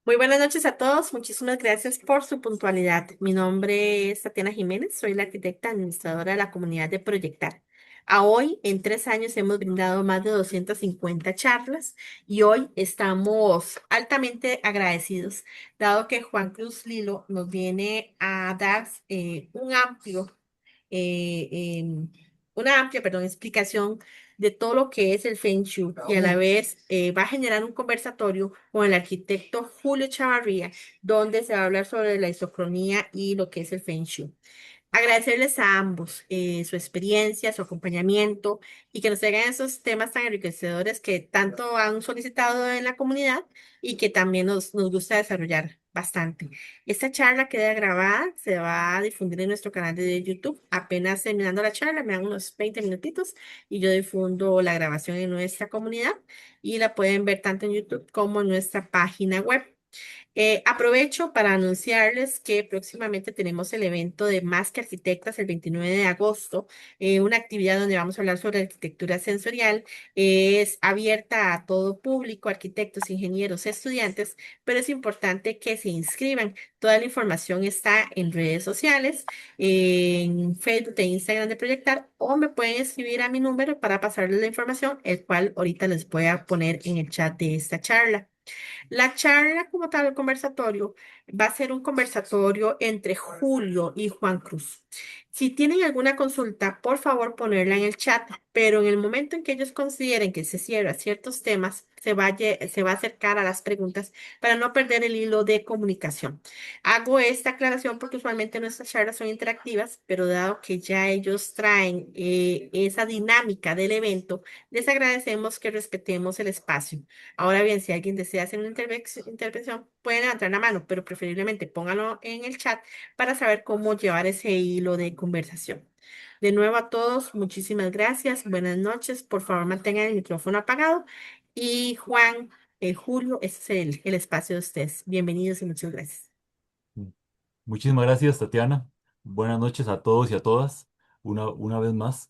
Muy buenas noches a todos. Muchísimas gracias por su puntualidad. Mi nombre es Tatiana Jiménez. Soy la arquitecta administradora de la comunidad de Proyectar. A hoy, en 3 años, hemos brindado más de 250 charlas y hoy estamos altamente agradecidos, dado que Juan Cruz Lilo nos viene a dar un amplio eh, em, una amplia, perdón, explicación de todo lo que es el Feng Shui y a la vez va a generar un conversatorio con el arquitecto Julio Chavarría, donde se va a hablar sobre la isocronía y lo que es el Feng Shui. Agradecerles a ambos su experiencia, su acompañamiento y que nos traigan esos temas tan enriquecedores que tanto han solicitado en la comunidad y que también nos gusta desarrollar bastante. Esta charla queda grabada, se va a difundir en nuestro canal de YouTube. Apenas terminando la charla, me dan unos 20 minutitos y yo difundo la grabación en nuestra comunidad y la pueden ver tanto en YouTube como en nuestra página web. Aprovecho para anunciarles que próximamente tenemos el evento de Más que Arquitectas el 29 de agosto, una actividad donde vamos a hablar sobre arquitectura sensorial. Es abierta a todo público, arquitectos, ingenieros, estudiantes, pero es importante que se inscriban. Toda la información está en redes sociales, en Facebook e Instagram de Proyectar, o me pueden escribir a mi número para pasarles la información, el cual ahorita les voy a poner en el chat de esta charla. La charla como tal, el conversatorio, va a ser un conversatorio entre Julio y Juan Cruz. Si tienen alguna consulta, por favor ponerla en el chat, pero en el momento en que ellos consideren que se cierra ciertos temas, se va a acercar a las preguntas para no perder el hilo de comunicación. Hago esta aclaración porque usualmente nuestras charlas son interactivas, pero dado que ya ellos traen esa dinámica del evento, les agradecemos que respetemos el espacio. Ahora bien, si alguien desea hacer una intervención, puede levantar la mano, pero preferiblemente póngalo en el chat para saber cómo llevar ese hilo de conversación. De nuevo a todos, muchísimas gracias. Buenas noches. Por favor, mantengan el micrófono apagado. Y Juan, Julio, este es el espacio de ustedes. Bienvenidos y muchas gracias. Muchísimas gracias, Tatiana. Buenas noches a todos y a todas, una vez más.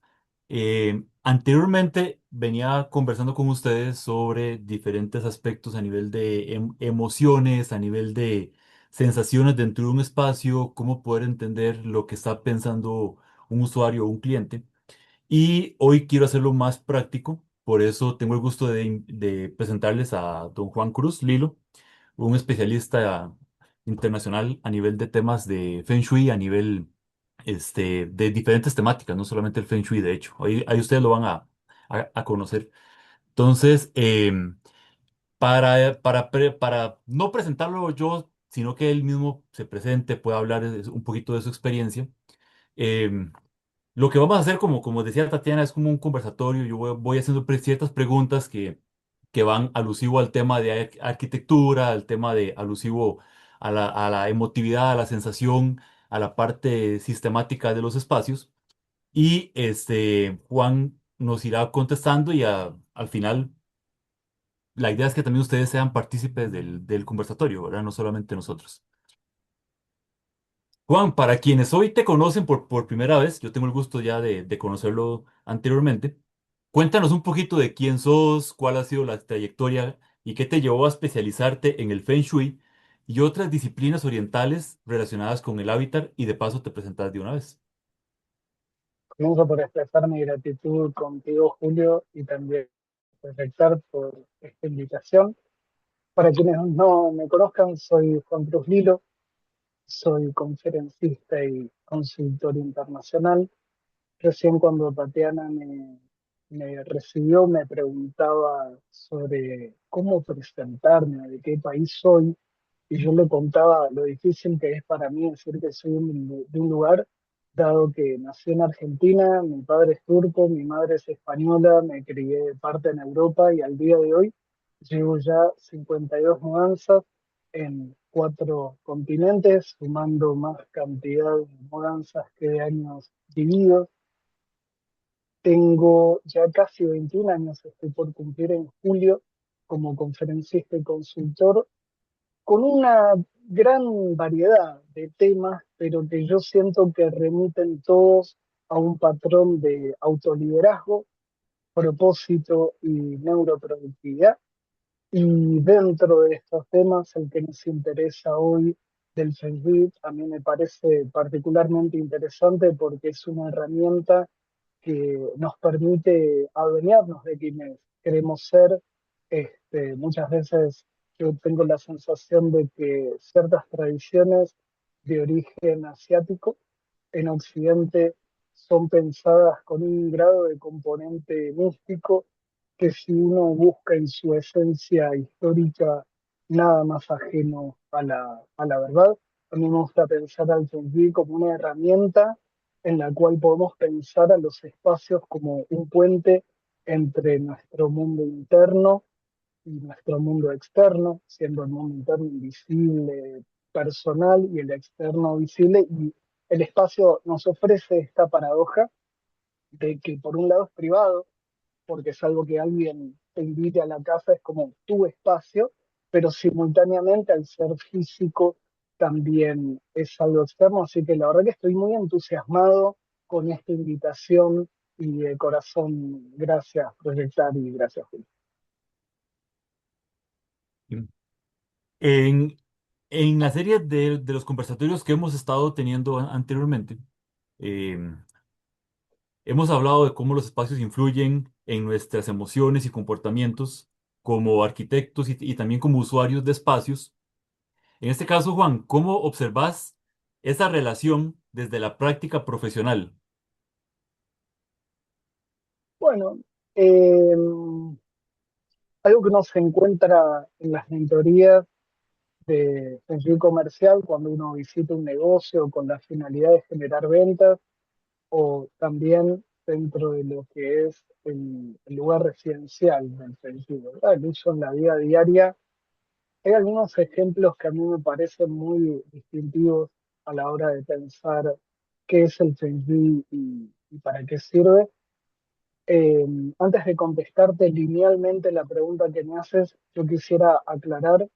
Anteriormente venía conversando con ustedes sobre diferentes aspectos a nivel de emociones, a nivel de sensaciones dentro de un espacio, cómo poder entender lo que está pensando un usuario o un cliente. Y hoy quiero hacerlo más práctico, por eso tengo el gusto de presentarles a don Juan Cruz Lilo, un especialista internacional a nivel de temas de Feng Shui, a nivel de diferentes temáticas, no solamente el Feng Shui, de hecho. Ahí ustedes lo van a conocer. Entonces, para no presentarlo yo, sino que él mismo se presente, pueda hablar un poquito de su experiencia. em, lo que vamos a hacer, como decía Tatiana, es como un conversatorio. Yo voy haciendo ciertas preguntas que van alusivo al tema de arquitectura, al tema de alusivo a la emotividad, a la sensación, a la parte sistemática de los espacios. Y Juan nos irá contestando y al final la idea es que también ustedes sean partícipes del conversatorio, ¿verdad? No solamente nosotros. Juan, para quienes hoy te conocen por primera vez, yo tengo el gusto ya de conocerlo anteriormente. Cuéntanos un poquito de quién sos, cuál ha sido la trayectoria y qué te llevó a especializarte en el Feng Shui y otras disciplinas orientales relacionadas con el hábitat y de paso te presentas de una vez. Comienzo por expresar mi gratitud contigo, Julio, y también respectar por esta invitación. Para quienes no me conozcan, soy Juan Cruz Lilo, soy conferencista y consultor internacional. Recién cuando Tatiana me recibió, me preguntaba sobre cómo presentarme, de qué país soy, y yo le contaba lo difícil que es para mí decir que soy de un lugar, dado que nací en Argentina, mi padre es turco, mi madre es española, me crié parte en Europa y al día de hoy llevo ya 52 mudanzas en 4 continentes, sumando más cantidad de mudanzas que de años vividos. Tengo ya casi 21 años, estoy por cumplir en julio como conferencista y consultor, con una gran variedad de temas, pero que yo siento que remiten todos a un patrón de autoliderazgo, propósito y neuroproductividad. Y dentro de estos temas, el que nos interesa hoy del Feng Shui, a mí me parece particularmente interesante porque es una herramienta que nos permite adueñarnos de quienes queremos ser. Muchas veces yo tengo la sensación de que ciertas tradiciones de origen asiático en Occidente son pensadas con un grado de componente místico que si uno busca en su esencia histórica nada más ajeno a la verdad. A mí me gusta pensar al Feng Shui como una herramienta en la cual podemos pensar a los espacios como un puente entre nuestro mundo interno y nuestro mundo externo, siendo el mundo interno invisible, personal, y el externo visible. Y el espacio nos ofrece esta paradoja de que por un lado es privado, porque es algo que alguien te invite a la casa, es como tu espacio, pero simultáneamente al ser físico también es algo externo, así que la verdad que estoy muy entusiasmado con esta invitación y de corazón, gracias Proyectar y gracias Julio. En, en la serie de los conversatorios que hemos estado teniendo anteriormente, eh, hemos hablado de cómo los espacios influyen en nuestras emociones y comportamientos como arquitectos y también como usuarios de espacios. En este caso, Juan, ¿cómo observas esa relación desde la práctica profesional? Bueno, eh, algo que no se encuentra en las mentorías de Feng Shui comercial cuando uno visita un negocio con la finalidad de generar ventas o también dentro de lo que es el lugar residencial del Feng Shui, ¿verdad? El uso en la vida diaria. Hay algunos ejemplos que a mí me parecen muy distintivos a la hora de pensar qué es el Feng Shui y para qué sirve. Eh, Antes de contestarte linealmente la pregunta que me haces, yo quisiera aclarar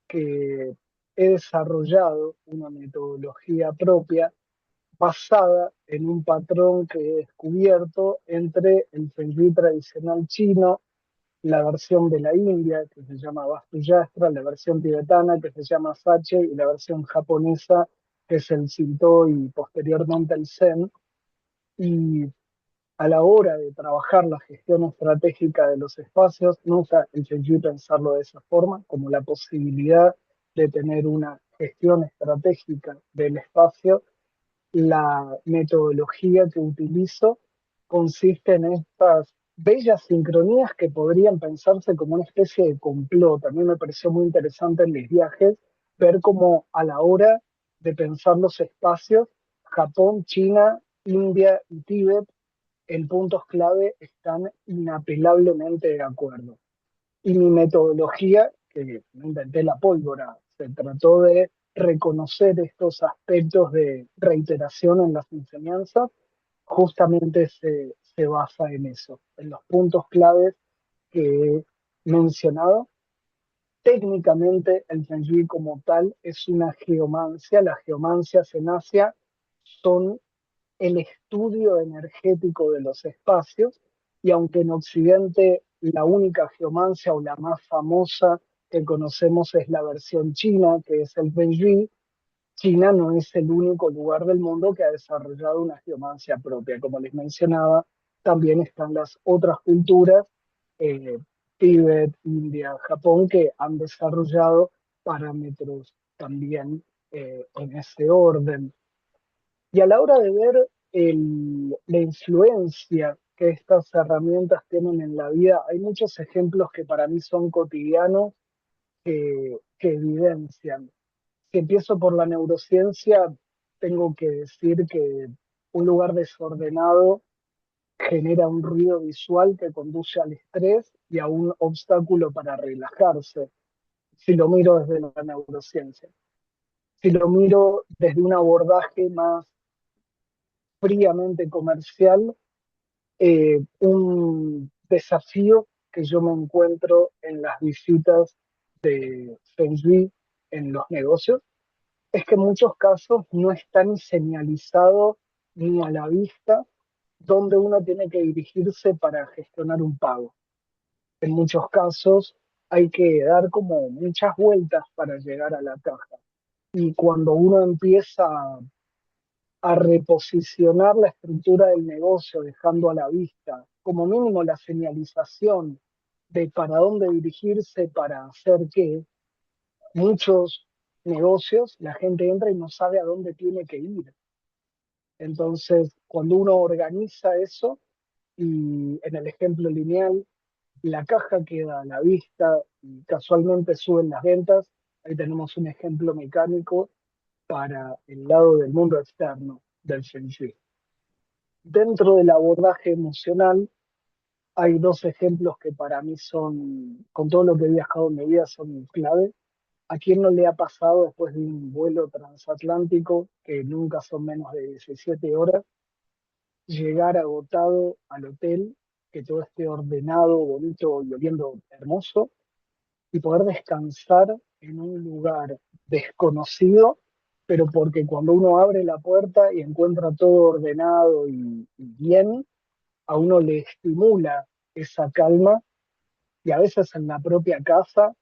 que he desarrollado una metodología propia basada en un patrón que he descubierto entre el Feng Shui tradicional chino, la versión de la India, que se llama Vastu Yastra, la versión tibetana, que se llama Sache, y la versión japonesa, que es el Shinto y posteriormente el Zen. Y a la hora de trabajar la gestión estratégica de los espacios, nunca intenté pensarlo de esa forma, como la posibilidad de tener una gestión estratégica del espacio. La metodología que utilizo consiste en estas bellas sincronías que podrían pensarse como una especie de complot. A mí me pareció muy interesante en mis viajes ver cómo a la hora de pensar los espacios, Japón, China, India y Tíbet en puntos clave están inapelablemente de acuerdo. Y mi metodología, que no inventé la pólvora, se trató de reconocer estos aspectos de reiteración en las enseñanzas, justamente se basa en eso, en los puntos claves que he mencionado. Técnicamente, el Feng Shui como tal es una geomancia. Las geomancias en Asia son el estudio energético de los espacios, y aunque en Occidente la única geomancia o la más famosa que conocemos es la versión china, que es el Feng Shui, China no es el único lugar del mundo que ha desarrollado una geomancia propia. Como les mencionaba, también están las otras culturas, eh, Tíbet, India, Japón, que han desarrollado parámetros también en ese orden. Y a la hora de ver la influencia que estas herramientas tienen en la vida, hay muchos ejemplos que para mí son cotidianos que evidencian. Si empiezo por la neurociencia, tengo que decir que un lugar desordenado genera un ruido visual que conduce al estrés y a un obstáculo para relajarse, si lo miro desde la neurociencia. Si lo miro desde un abordaje más fríamente comercial, un desafío que yo me encuentro en las visitas de Feng Shui en los negocios es que en muchos casos no está ni señalizado ni a la vista dónde uno tiene que dirigirse para gestionar un pago. En muchos casos hay que dar como muchas vueltas para llegar a la caja. Y cuando uno empieza a reposicionar la estructura del negocio, dejando a la vista como mínimo la señalización de para dónde dirigirse, para hacer qué, muchos negocios la gente entra y no sabe a dónde tiene que ir. Entonces, cuando uno organiza eso, y en el ejemplo lineal, la caja queda a la vista y casualmente suben las ventas, ahí tenemos un ejemplo mecánico para el lado del mundo externo del Feng Shui. Dentro del abordaje emocional, hay dos ejemplos que para mí son, con todo lo que he viajado en mi vida, son clave. ¿A quién no le ha pasado después de un vuelo transatlántico, que nunca son menos de 17 horas, llegar agotado al hotel, que todo esté ordenado, bonito y oliendo hermoso, y poder descansar en un lugar desconocido, pero porque cuando uno abre la puerta y encuentra todo ordenado y bien, a uno le estimula esa calma y a veces en la propia casa,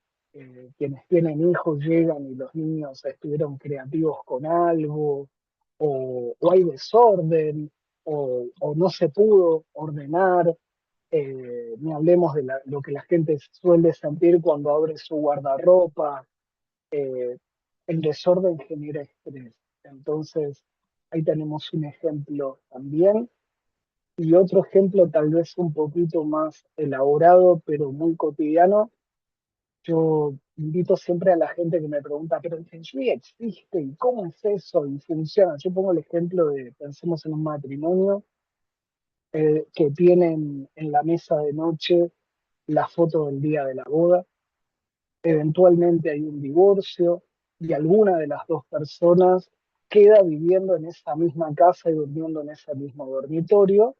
quienes tienen hijos llegan y los niños estuvieron creativos con algo, o hay desorden, o no se pudo ordenar. Ni hablemos de lo que la gente suele sentir cuando abre su guardarropa. El desorden genera estrés. Entonces, ahí tenemos un ejemplo también. Y otro ejemplo tal vez un poquito más elaborado, pero muy cotidiano. Yo invito siempre a la gente que me pregunta, pero el Feng Shui existe, ¿y cómo es eso? ¿Y funciona? Yo pongo el ejemplo de, pensemos en un matrimonio, que tienen en la mesa de noche la foto del día de la boda, eventualmente hay un divorcio y alguna de las dos personas queda viviendo en esa misma casa y durmiendo en ese mismo dormitorio,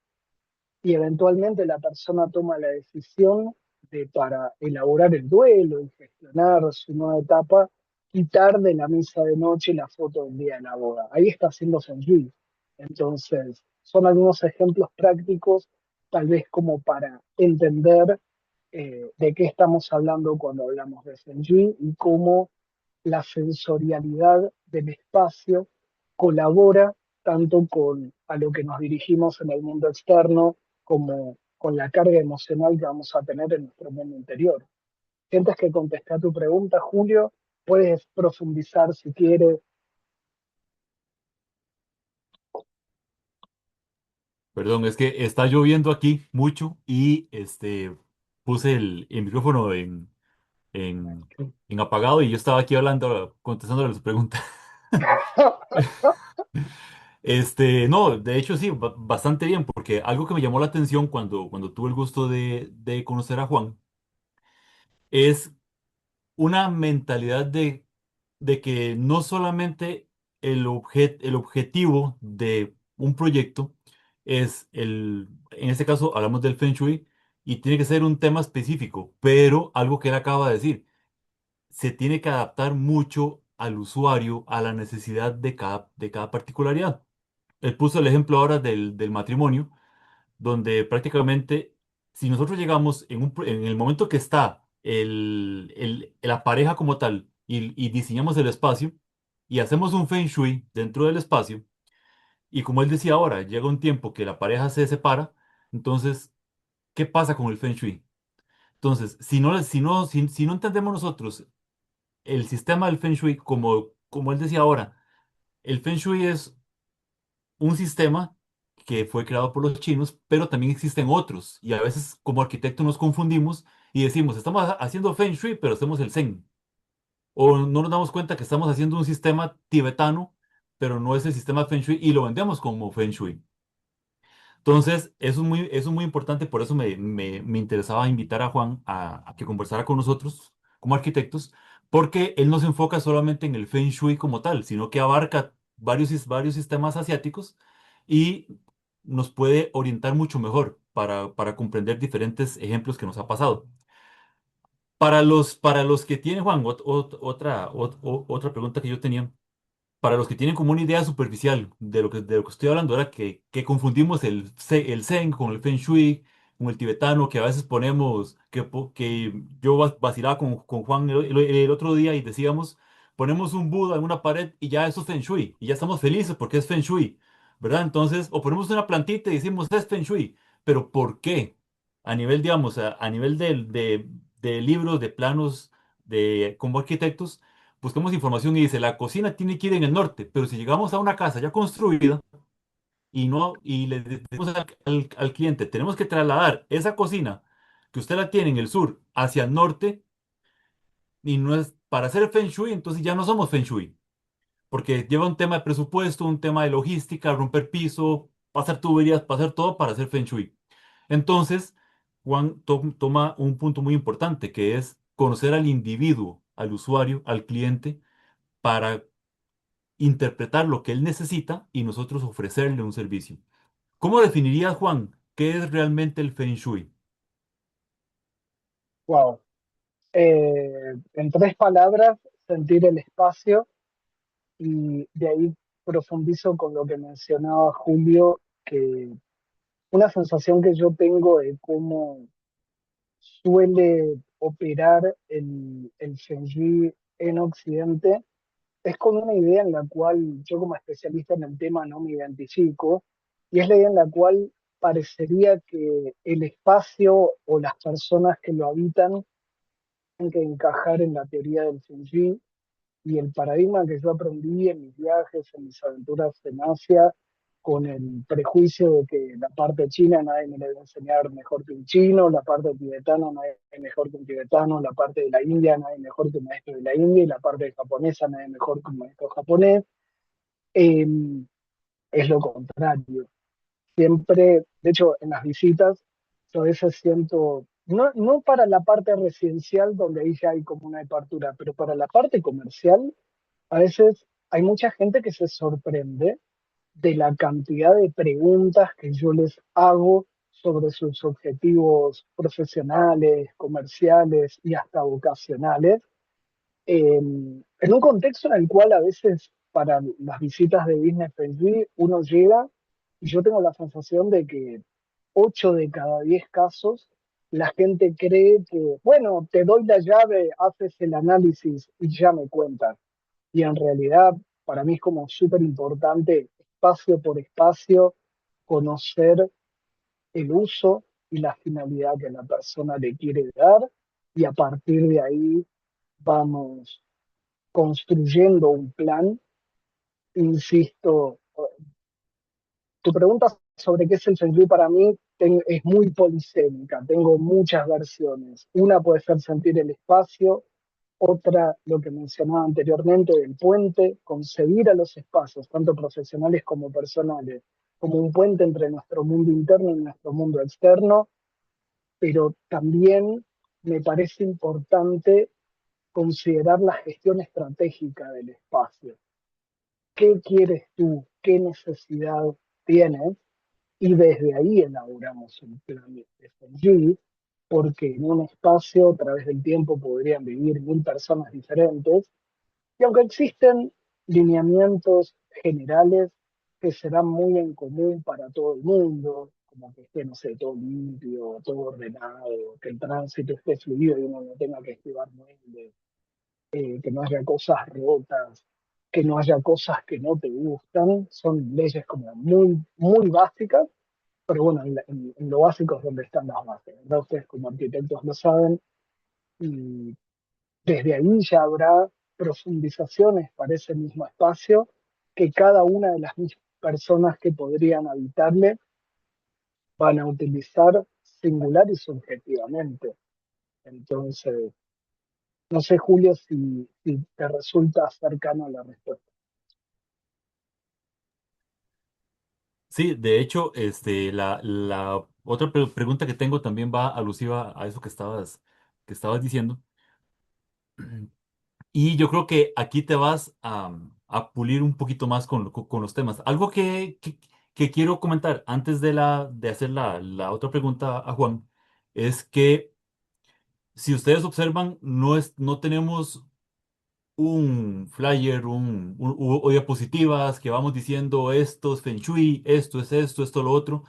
y eventualmente la persona toma la decisión de, para elaborar el duelo y gestionar su nueva etapa, quitar de la misa de noche la foto del día de la boda. Ahí está haciendo Feng Shui. Entonces, son algunos ejemplos prácticos, tal vez como para entender de qué estamos hablando cuando hablamos de Feng Shui y cómo la sensorialidad del espacio colabora tanto con a lo que nos dirigimos en el mundo externo como con la carga emocional que vamos a tener en nuestro mundo interior. ¿Sientes que contesté a tu pregunta, Julio? Puedes profundizar si quieres. Perdón, es que está lloviendo aquí mucho y puse el micrófono en, en apagado y yo estaba aquí hablando, contestándole su pregunta. No, de hecho sí, bastante bien, porque algo que me llamó la atención cuando tuve el gusto de conocer a Juan es una mentalidad de que no solamente el objetivo de un proyecto es en este caso hablamos del Feng Shui, y tiene que ser un tema específico, pero algo que él acaba de decir, se tiene que adaptar mucho al usuario, a la necesidad de cada particularidad. Él puso el ejemplo ahora del matrimonio, donde prácticamente si nosotros llegamos en el momento que está la pareja como tal y diseñamos el espacio y hacemos un feng shui dentro del espacio, y como él decía ahora, llega un tiempo que la pareja se separa, entonces, ¿qué pasa con el feng shui? Entonces, si no entendemos nosotros el sistema del feng shui, como él decía ahora, el feng shui es un sistema que fue creado por los chinos, pero también existen otros. Y a veces como arquitectos nos confundimos y decimos, estamos haciendo Feng Shui, pero hacemos el Zen. O no nos damos cuenta que estamos haciendo un sistema tibetano, pero no es el sistema Feng Shui y lo vendemos como Feng Shui. Entonces, eso es muy importante, por eso me interesaba invitar a Juan a que conversara con nosotros como arquitectos, porque él no se enfoca solamente en el Feng Shui como tal, sino que abarca varios sistemas asiáticos y nos puede orientar mucho mejor para comprender diferentes ejemplos que nos ha pasado. Para los que tienen, Juan, otra pregunta que yo tenía. Para los que tienen como una idea superficial de lo que estoy hablando, era que confundimos el Zen con el Feng Shui, con el tibetano, que a veces ponemos, que yo vacilaba con Juan el otro día y decíamos, ponemos un Buda en una pared y ya eso es Feng Shui, y ya estamos felices porque es Feng Shui, ¿verdad? Entonces, o ponemos una plantita y decimos, es Feng Shui, pero ¿por qué? A nivel, digamos, a nivel de libros, de planos, de como arquitectos, buscamos información y dice, la cocina tiene que ir en el norte, pero si llegamos a una casa ya construida, y no, y le decimos al cliente, tenemos que trasladar esa cocina que usted la tiene en el sur hacia el norte y no es para hacer Feng Shui, entonces ya no somos Feng Shui, porque lleva un tema de presupuesto, un tema de logística, romper piso, pasar tuberías, pasar todo para hacer Feng Shui. Entonces, Juan toma un punto muy importante que es conocer al individuo, al usuario, al cliente, para interpretar lo que él necesita y nosotros ofrecerle un servicio. ¿Cómo definirías, Juan, qué es realmente el Feng Shui? Wow. En tres palabras, sentir el espacio y de ahí profundizo con lo que mencionaba Julio, que una sensación que yo tengo de cómo suele operar el Feng Shui en Occidente es con una idea en la cual yo como especialista en el tema no me identifico, y es la idea en la cual parecería que el espacio o las personas que lo habitan tienen que encajar en la teoría del Feng Shui y el paradigma que yo aprendí en mis viajes, en mis aventuras en Asia, con el prejuicio de que la parte china nadie me la debe enseñar mejor que un chino, la parte tibetana nadie mejor que un tibetano, la parte de la India nadie mejor que un maestro de la India y la parte japonesa nadie mejor que un maestro japonés, eh, es lo contrario. Siempre, de hecho, en las visitas, yo a veces siento, no para la parte residencial donde ahí ya hay como una apertura, pero para la parte comercial, a veces hay mucha gente que se sorprende de la cantidad de preguntas que yo les hago sobre sus objetivos profesionales, comerciales y hasta vocacionales, en un contexto en el cual a veces para las visitas de Business Friendly uno llega y yo tengo la sensación de que 8 de cada 10 casos la gente cree que, bueno, te doy la llave, haces el análisis y ya me cuentas. Y en realidad para mí es como súper importante, espacio por espacio, conocer el uso y la finalidad que la persona le quiere dar y a partir de ahí vamos construyendo un plan. Insisto, tu pregunta sobre qué es el Feng Shui para mí es muy polisémica, tengo muchas versiones. Una puede ser sentir el espacio, otra, lo que mencionaba anteriormente, el puente, concebir a los espacios, tanto profesionales como personales, como un puente entre nuestro mundo interno y nuestro mundo externo, pero también me parece importante considerar la gestión estratégica del espacio. ¿Qué quieres tú? ¿Qué necesidad tienes? Y desde ahí elaboramos un plan de Feng Shui, porque en un espacio a través del tiempo podrían vivir 1000 personas diferentes, y aunque existen lineamientos generales que serán muy en común para todo el mundo, como que esté, no sé, todo limpio, todo ordenado, que el tránsito esté fluido y uno no tenga que esquivar muebles, que no haya cosas rotas, que no haya cosas que no te gustan, son leyes como muy, muy básicas, pero bueno, en lo básico es donde están las bases, ¿verdad? Ustedes como arquitectos lo saben, y desde ahí ya habrá profundizaciones para ese mismo espacio que cada una de las mismas personas que podrían habitarle van a utilizar singular y subjetivamente. Entonces, no sé, Julio, si te resulta cercano a la respuesta. Sí, de hecho, la otra pregunta que tengo también va alusiva a eso que estabas diciendo. Y yo creo que aquí te vas a pulir un poquito más con los temas. Algo que quiero comentar antes de hacer la otra pregunta a Juan es que si ustedes observan, no tenemos un flyer, o diapositivas que vamos diciendo esto es Feng Shui, esto es esto, esto lo otro,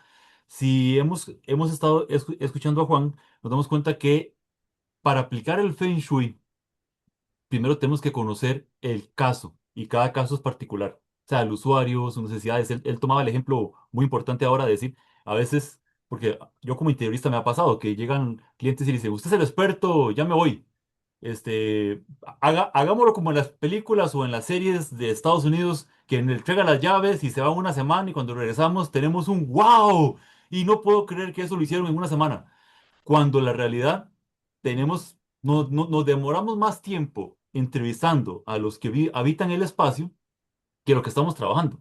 Si hemos estado escuchando a Juan, nos damos cuenta que para aplicar el Feng Shui, primero tenemos que conocer el caso y cada caso es particular. O sea, el usuario, sus necesidades. Él tomaba el ejemplo muy importante ahora de decir, a veces, porque yo como interiorista me ha pasado que llegan clientes y dicen, usted es el experto, ya me voy. Hagámoslo como en las películas o en las series de Estados Unidos, que le entrega las llaves y se va una semana y cuando regresamos tenemos un wow. Y no puedo creer que eso lo hicieron en una semana. Cuando la realidad tenemos, nos demoramos más tiempo entrevistando a los que habitan el espacio que lo que estamos trabajando.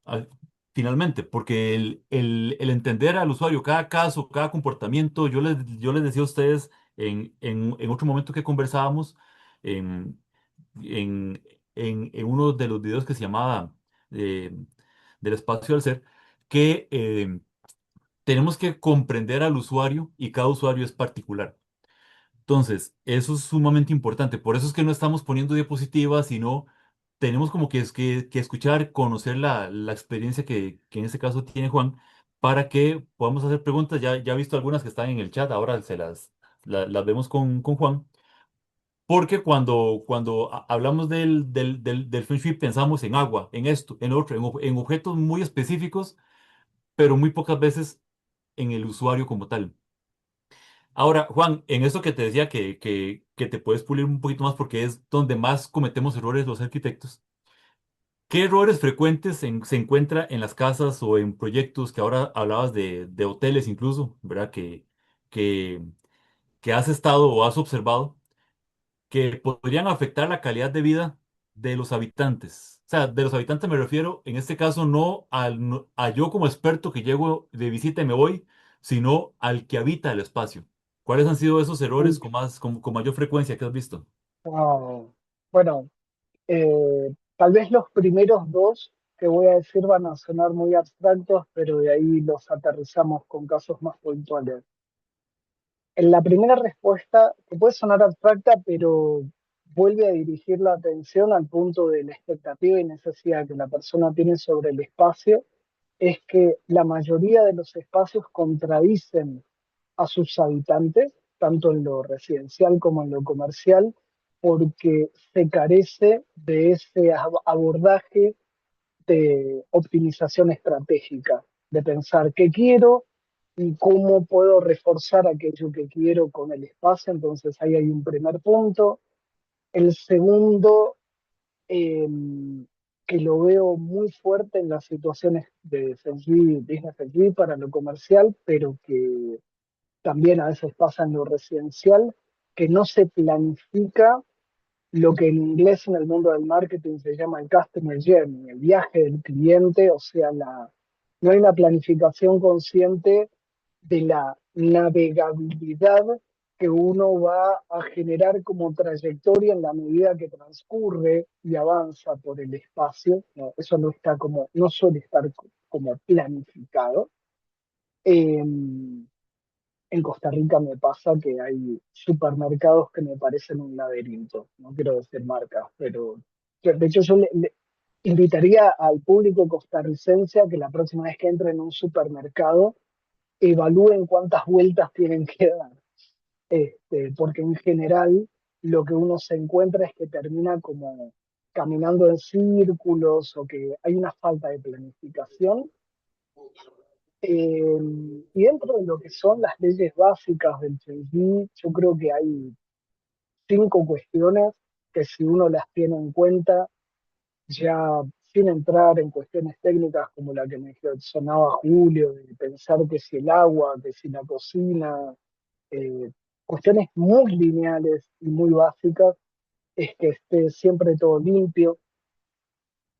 Al- Finalmente, porque el entender al usuario cada caso, cada comportamiento, yo les decía a ustedes en otro momento que conversábamos, en, en uno de los videos que se llamaba eh, del espacio al ser, que tenemos que comprender al usuario y cada usuario es particular. Entonces, eso es sumamente importante. Por eso es que no estamos poniendo diapositivas, sino tenemos como que escuchar, conocer la experiencia que en este caso tiene Juan, para que podamos hacer preguntas. Ya he visto algunas que están en el chat, ahora las vemos con Juan. Porque cuando hablamos del Feng Shui pensamos en agua, en esto, en otro, en objetos muy específicos, pero muy pocas veces en el usuario como tal. Ahora, Juan, en esto que te decía que te puedes pulir un poquito más porque es donde más cometemos errores los arquitectos, ¿qué errores frecuentes se encuentra en las casas o en proyectos que ahora hablabas de hoteles incluso, ¿verdad? Que, que has estado o has observado que podrían afectar la calidad de vida de los habitantes? O sea, de los habitantes me refiero, en este caso, no a yo como experto que llego de visita y me voy, sino al que habita el espacio. ¿Cuáles han sido esos errores con mayor frecuencia que has visto? Wow. Bueno, tal vez los primeros dos que voy a decir van a sonar muy abstractos, pero de ahí los aterrizamos con casos más puntuales. En la primera respuesta, que puede sonar abstracta, pero vuelve a dirigir la atención al punto de la expectativa y necesidad que la persona tiene sobre el espacio, es que la mayoría de los espacios contradicen a sus habitantes, tanto en lo residencial como en lo comercial, porque se carece de ese abordaje de optimización estratégica, de pensar qué quiero y cómo puedo reforzar aquello que quiero con el espacio. Entonces ahí hay un primer punto. El segundo, eh, que lo veo muy fuerte en las situaciones de Feng Shui, business Feng Shui para lo comercial, pero que también a veces pasa en lo residencial, que no se planifica lo que en inglés en el mundo del marketing se llama el customer journey, el viaje del cliente, o sea, no hay una planificación consciente de la navegabilidad que uno va a generar como trayectoria en la medida que transcurre y avanza por el espacio. No, eso no está como, no suele estar como planificado. Eh, en Costa Rica me pasa que hay supermercados que me parecen un laberinto. No quiero decir marcas, pero de hecho yo le invitaría al público costarricense a que la próxima vez que entre en un supermercado evalúen cuántas vueltas tienen que dar. Porque en general lo que uno se encuentra es que termina como caminando en círculos o que hay una falta de planificación. Eh, y dentro de lo que son las leyes básicas del Feng Shui, yo creo que hay 5 cuestiones que si uno las tiene en cuenta, ya sin entrar en cuestiones técnicas como la que mencionaba Julio, de pensar que si el agua, que si la cocina, eh, cuestiones muy lineales y muy básicas, es que esté siempre todo limpio.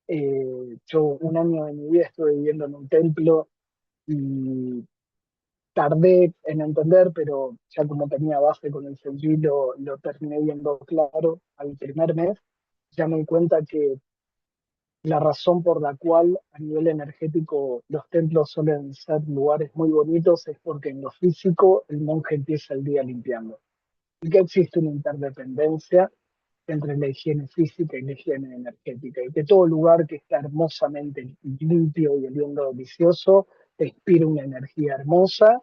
Yo un año de mi vida estuve viviendo en un templo y tardé en entender, pero ya como tenía base con el Senji, lo terminé viendo claro al primer mes. Ya me di cuenta que la razón por la cual a nivel energético los templos suelen ser lugares muy bonitos es porque en lo físico el monje empieza el día limpiando. Y que existe una interdependencia entre la higiene física y la higiene energética. Y que todo lugar que está hermosamente limpio y oliendo delicioso te inspira una energía hermosa,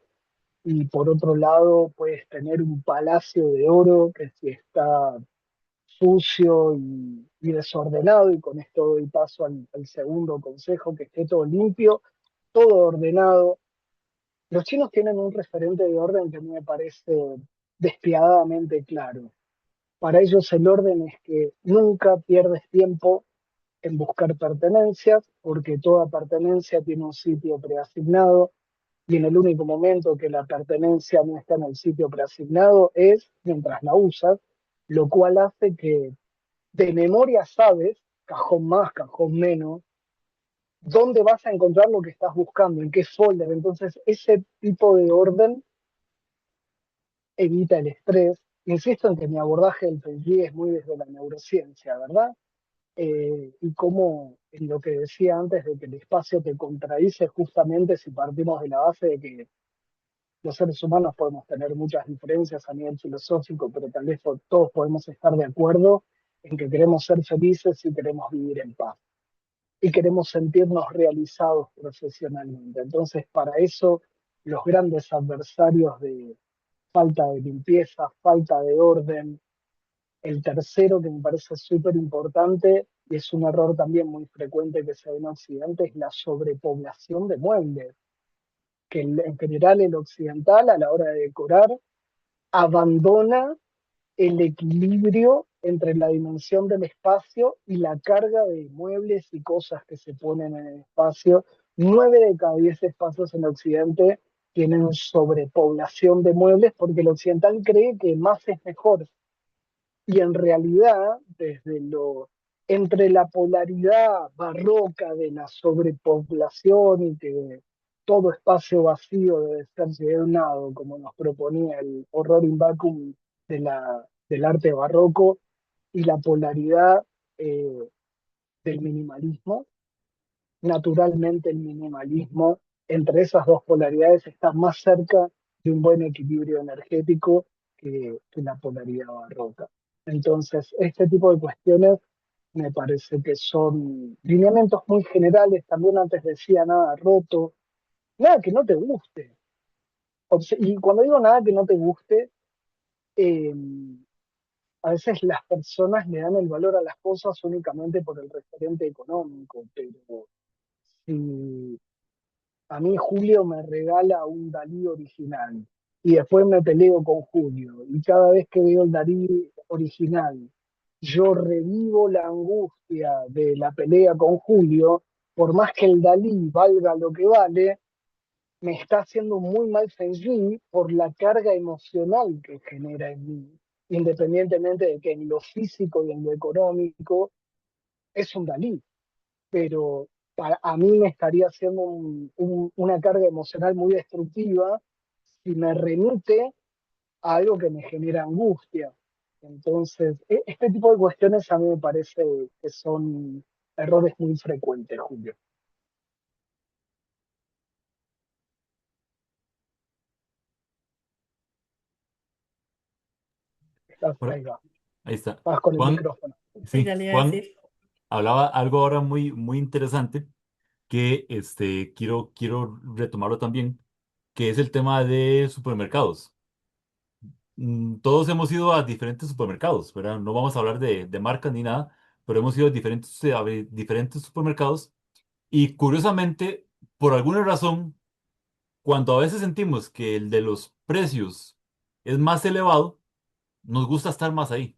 y por otro lado puedes tener un palacio de oro que si está sucio y desordenado, y con esto doy paso al segundo consejo, que esté todo limpio, todo ordenado. Los chinos tienen un referente de orden que a mí me parece despiadadamente claro. Para ellos el orden es que nunca pierdes tiempo en buscar pertenencias, porque toda pertenencia tiene un sitio preasignado, y en el único momento que la pertenencia no está en el sitio preasignado es mientras la usas, lo cual hace que de memoria sabes, cajón más, cajón menos, dónde vas a encontrar lo que estás buscando, en qué folder. Entonces, ese tipo de orden evita el estrés. Insisto en que mi abordaje del Feng Shui es muy desde la neurociencia, ¿verdad? Y como en lo que decía antes de que el espacio te contradice, justamente si partimos de la base de que los seres humanos podemos tener muchas diferencias a nivel filosófico, pero tal vez todos podemos estar de acuerdo en que queremos ser felices y queremos vivir en paz y queremos sentirnos realizados profesionalmente. Entonces, para eso, los grandes adversarios de falta de limpieza, falta de orden, el tercero que me parece súper importante y es un error también muy frecuente que se ve en Occidente, es la sobrepoblación de muebles, que en general el occidental a la hora de decorar abandona el equilibrio entre la dimensión del espacio y la carga de muebles y cosas que se ponen en el espacio. 9 de cada 10 espacios en Occidente tienen sobrepoblación de muebles porque el occidental cree que más es mejor. Y en realidad, entre la polaridad barroca de la sobrepoblación y que todo espacio vacío debe ser llenado, como nos proponía el horror in vacuum del arte barroco, y la polaridad eh, del minimalismo, naturalmente el minimalismo, entre esas dos polaridades, está más cerca de un buen equilibrio energético que la polaridad barroca. Entonces, este tipo de cuestiones me parece que son lineamientos muy generales. También antes decía nada roto, nada que no te guste. Y cuando digo nada que no te guste, eh, a veces las personas le dan el valor a las cosas únicamente por el referente económico, pero si a mí Julio me regala un Dalí original y después me peleo con Julio y cada vez que veo el Dalí original yo revivo la angustia de la pelea con Julio, por más que el Dalí valga lo que vale, me está haciendo muy mal Feng Shui por la carga emocional que genera en mí, independientemente de que en lo físico y en lo económico es un Dalí, pero a mí me estaría haciendo una carga emocional muy destructiva si me remite a algo que me genera angustia. Entonces, este tipo de cuestiones a mí me parece que son errores muy frecuentes, Julio. Ahí Por- va, ahí está. vas con el Juan, micrófono. Ya sí, le iba a Juan decir. hablaba algo ahora muy, muy interesante que quiero retomarlo también, que es el tema de supermercados. Todos hemos ido a diferentes supermercados, ¿verdad? No vamos a hablar de marcas ni nada, pero hemos ido a diferentes supermercados y curiosamente, por alguna razón, cuando a veces sentimos que el de los precios es más elevado, nos gusta estar más ahí.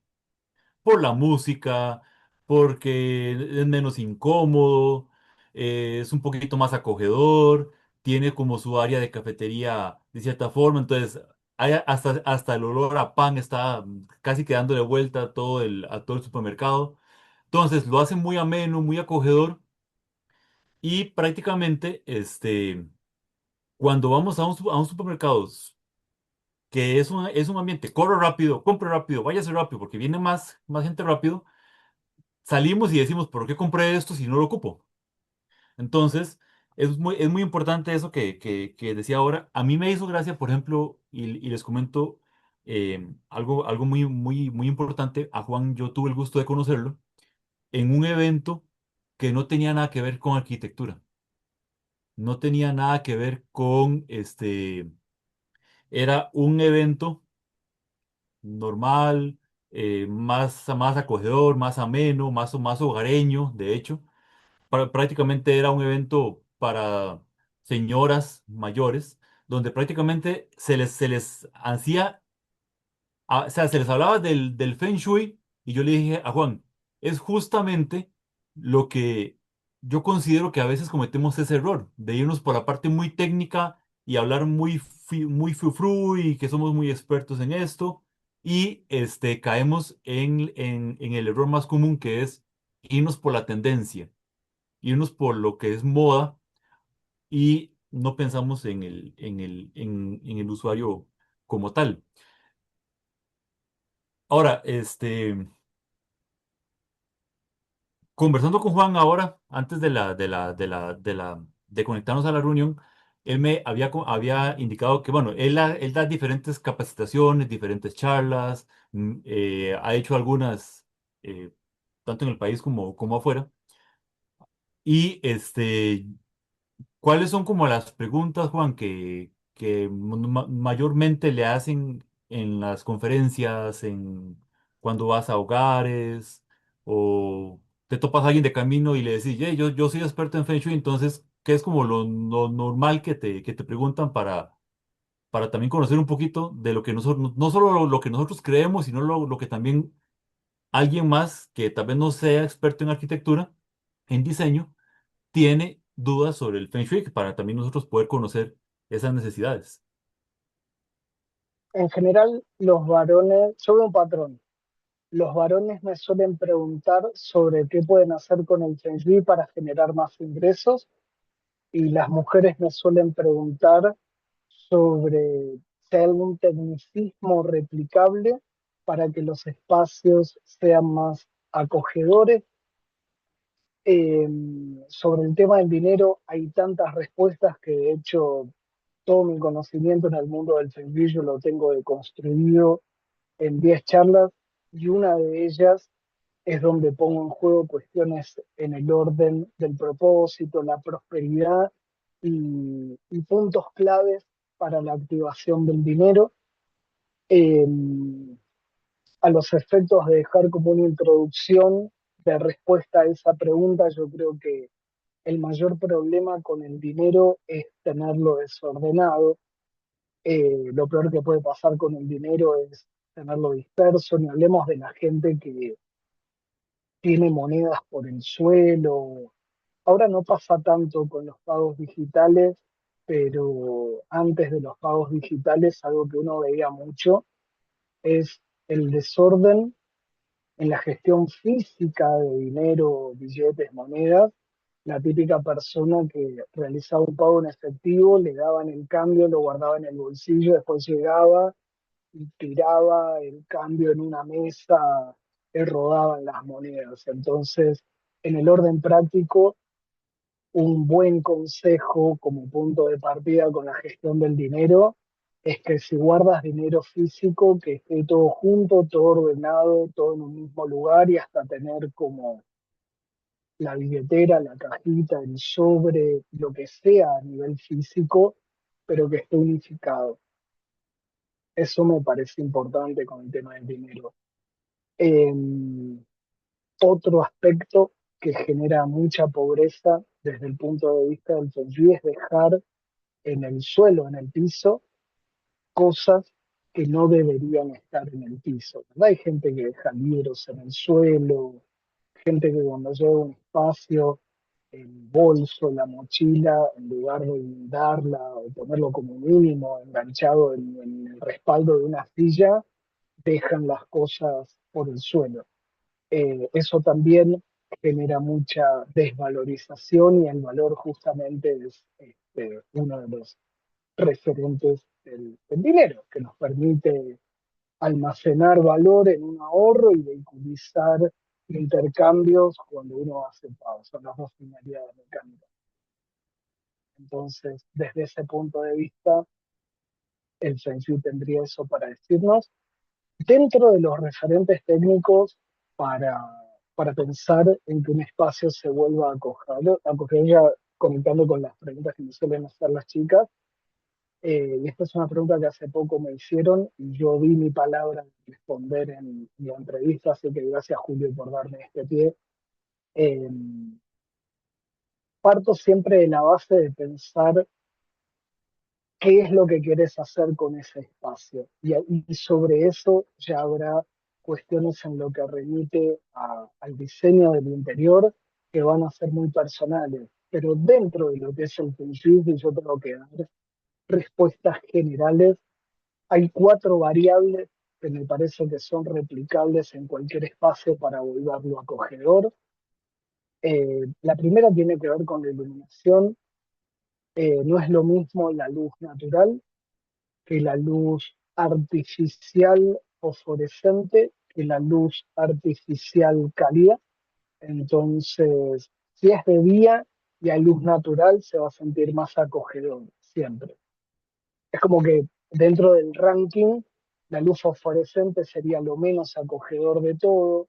Por la música, porque es menos incómodo, es un poquito más acogedor, tiene como su área de cafetería de cierta forma, entonces hasta el olor a pan está casi que dándole vuelta a todo el supermercado. Entonces lo hace muy ameno, muy acogedor y prácticamente cuando vamos a un supermercado que es un ambiente, corre rápido, compre rápido, váyase rápido, porque viene más gente rápido, salimos y decimos, ¿por qué compré esto si no lo ocupo? Entonces, es muy importante eso que decía ahora. A mí me hizo gracia, por ejemplo, y les comento algo muy, muy, muy importante. A Juan yo tuve el gusto de conocerlo en un evento que no tenía nada que ver con arquitectura. no tenía nada que ver con era un evento normal, más acogedor, más ameno, más hogareño, de hecho. Prácticamente era un evento para señoras mayores, donde prácticamente se les hacía, o sea, se les hablaba del Feng Shui y yo le dije a Juan, es justamente lo que yo considero que a veces cometemos ese error, de irnos por la parte muy técnica y hablar muy frufru y que somos muy expertos en esto y caemos en el error más común que es irnos por la tendencia, irnos por lo que es moda y no pensamos en el usuario como tal. Ahora, conversando con Juan ahora, antes de conectarnos a la reunión, él me había indicado que, bueno, él da diferentes capacitaciones, diferentes charlas, ha hecho algunas, eh, tanto en el país como afuera. Y ¿cuáles son como las preguntas, Juan, que mayormente le hacen en las conferencias, cuando vas a hogares o te topas a alguien de camino y le decís, "Hey, yo soy experto en Feng Shui"? Entonces, ¿qué es como lo normal que te preguntan para también conocer un poquito de lo que nosotros, no solo lo que nosotros creemos, sino lo que también alguien más que tal vez no sea experto en arquitectura, en diseño, tiene dudas sobre el Feng Shui para también nosotros poder conocer esas necesidades? En general, los varones, yo veo un patrón. Los varones me suelen preguntar sobre qué pueden hacer con el Feng Shui para generar más ingresos y las mujeres me suelen preguntar sobre si hay algún tecnicismo replicable para que los espacios sean más acogedores. Eh, Sobre el tema del dinero hay tantas respuestas que de hecho todo mi conocimiento en el mundo del Feng Shui yo lo tengo deconstruido en 10 charlas y una de ellas es donde pongo en juego cuestiones en el orden del propósito, la prosperidad y puntos claves para la activación del dinero. Eh, a los efectos de dejar como una introducción de respuesta a esa pregunta, yo creo que el mayor problema con el dinero es tenerlo desordenado. Lo peor que puede pasar con el dinero es tenerlo disperso, ni hablemos de la gente que tiene monedas por el suelo. Ahora no pasa tanto con los pagos digitales, pero antes de los pagos digitales algo que uno veía mucho es el desorden en la gestión física de dinero, billetes, monedas. La típica persona que realizaba un pago en efectivo, le daban el cambio, lo guardaba en el bolsillo, después llegaba y tiraba el cambio en una mesa, rodaban las monedas. Entonces, en el orden práctico, un buen consejo como punto de partida con la gestión del dinero es que si guardas dinero físico, que esté todo junto, todo ordenado, todo en un mismo lugar y hasta tener como la billetera, la cajita, el sobre, lo que sea a nivel físico, pero que esté unificado. Eso me parece importante con el tema del dinero. Eh, Otro aspecto que genera mucha pobreza desde el punto de vista del Feng Shui es dejar en el suelo, en el piso, cosas que no deberían estar en el piso, ¿verdad? Hay gente que deja libros en el suelo, gente que cuando llega a un espacio, el bolso, la mochila, en lugar de darla o ponerlo como mínimo enganchado en el respaldo de una silla, dejan las cosas por el suelo. Eso también genera mucha desvalorización y el valor justamente es uno de los referentes del dinero, que nos permite almacenar valor en un ahorro y vehiculizar intercambios cuando uno hace pagos. Son las dos finalidades mecánicas. Entonces, desde ese punto de vista, el Feng Shui tendría eso para decirnos. Dentro de los referentes técnicos para, para pensar en que un espacio se vuelva acogedor, conectando con las preguntas que me suelen hacer las chicas. Y esta es una pregunta que hace poco me hicieron y yo di mi palabra de responder en la entrevista, así que gracias Julio por darme este pie. Eh, Parto siempre de la base de pensar qué es lo que querés hacer con ese espacio. Y sobre eso ya habrá cuestiones en lo que remite al diseño del interior que van a ser muy personales. Pero dentro de lo que es el Feng Shui, si yo tengo que dar respuestas generales, hay 4 variables que me parece que son replicables en cualquier espacio para volverlo acogedor. La primera tiene que ver con la iluminación. No es lo mismo la luz natural que la luz artificial fosforescente, que la luz artificial cálida. Entonces, si es de día y hay luz natural, se va a sentir más acogedor, siempre. Es como que dentro del ranking, la luz fosforescente sería lo menos acogedor de todo,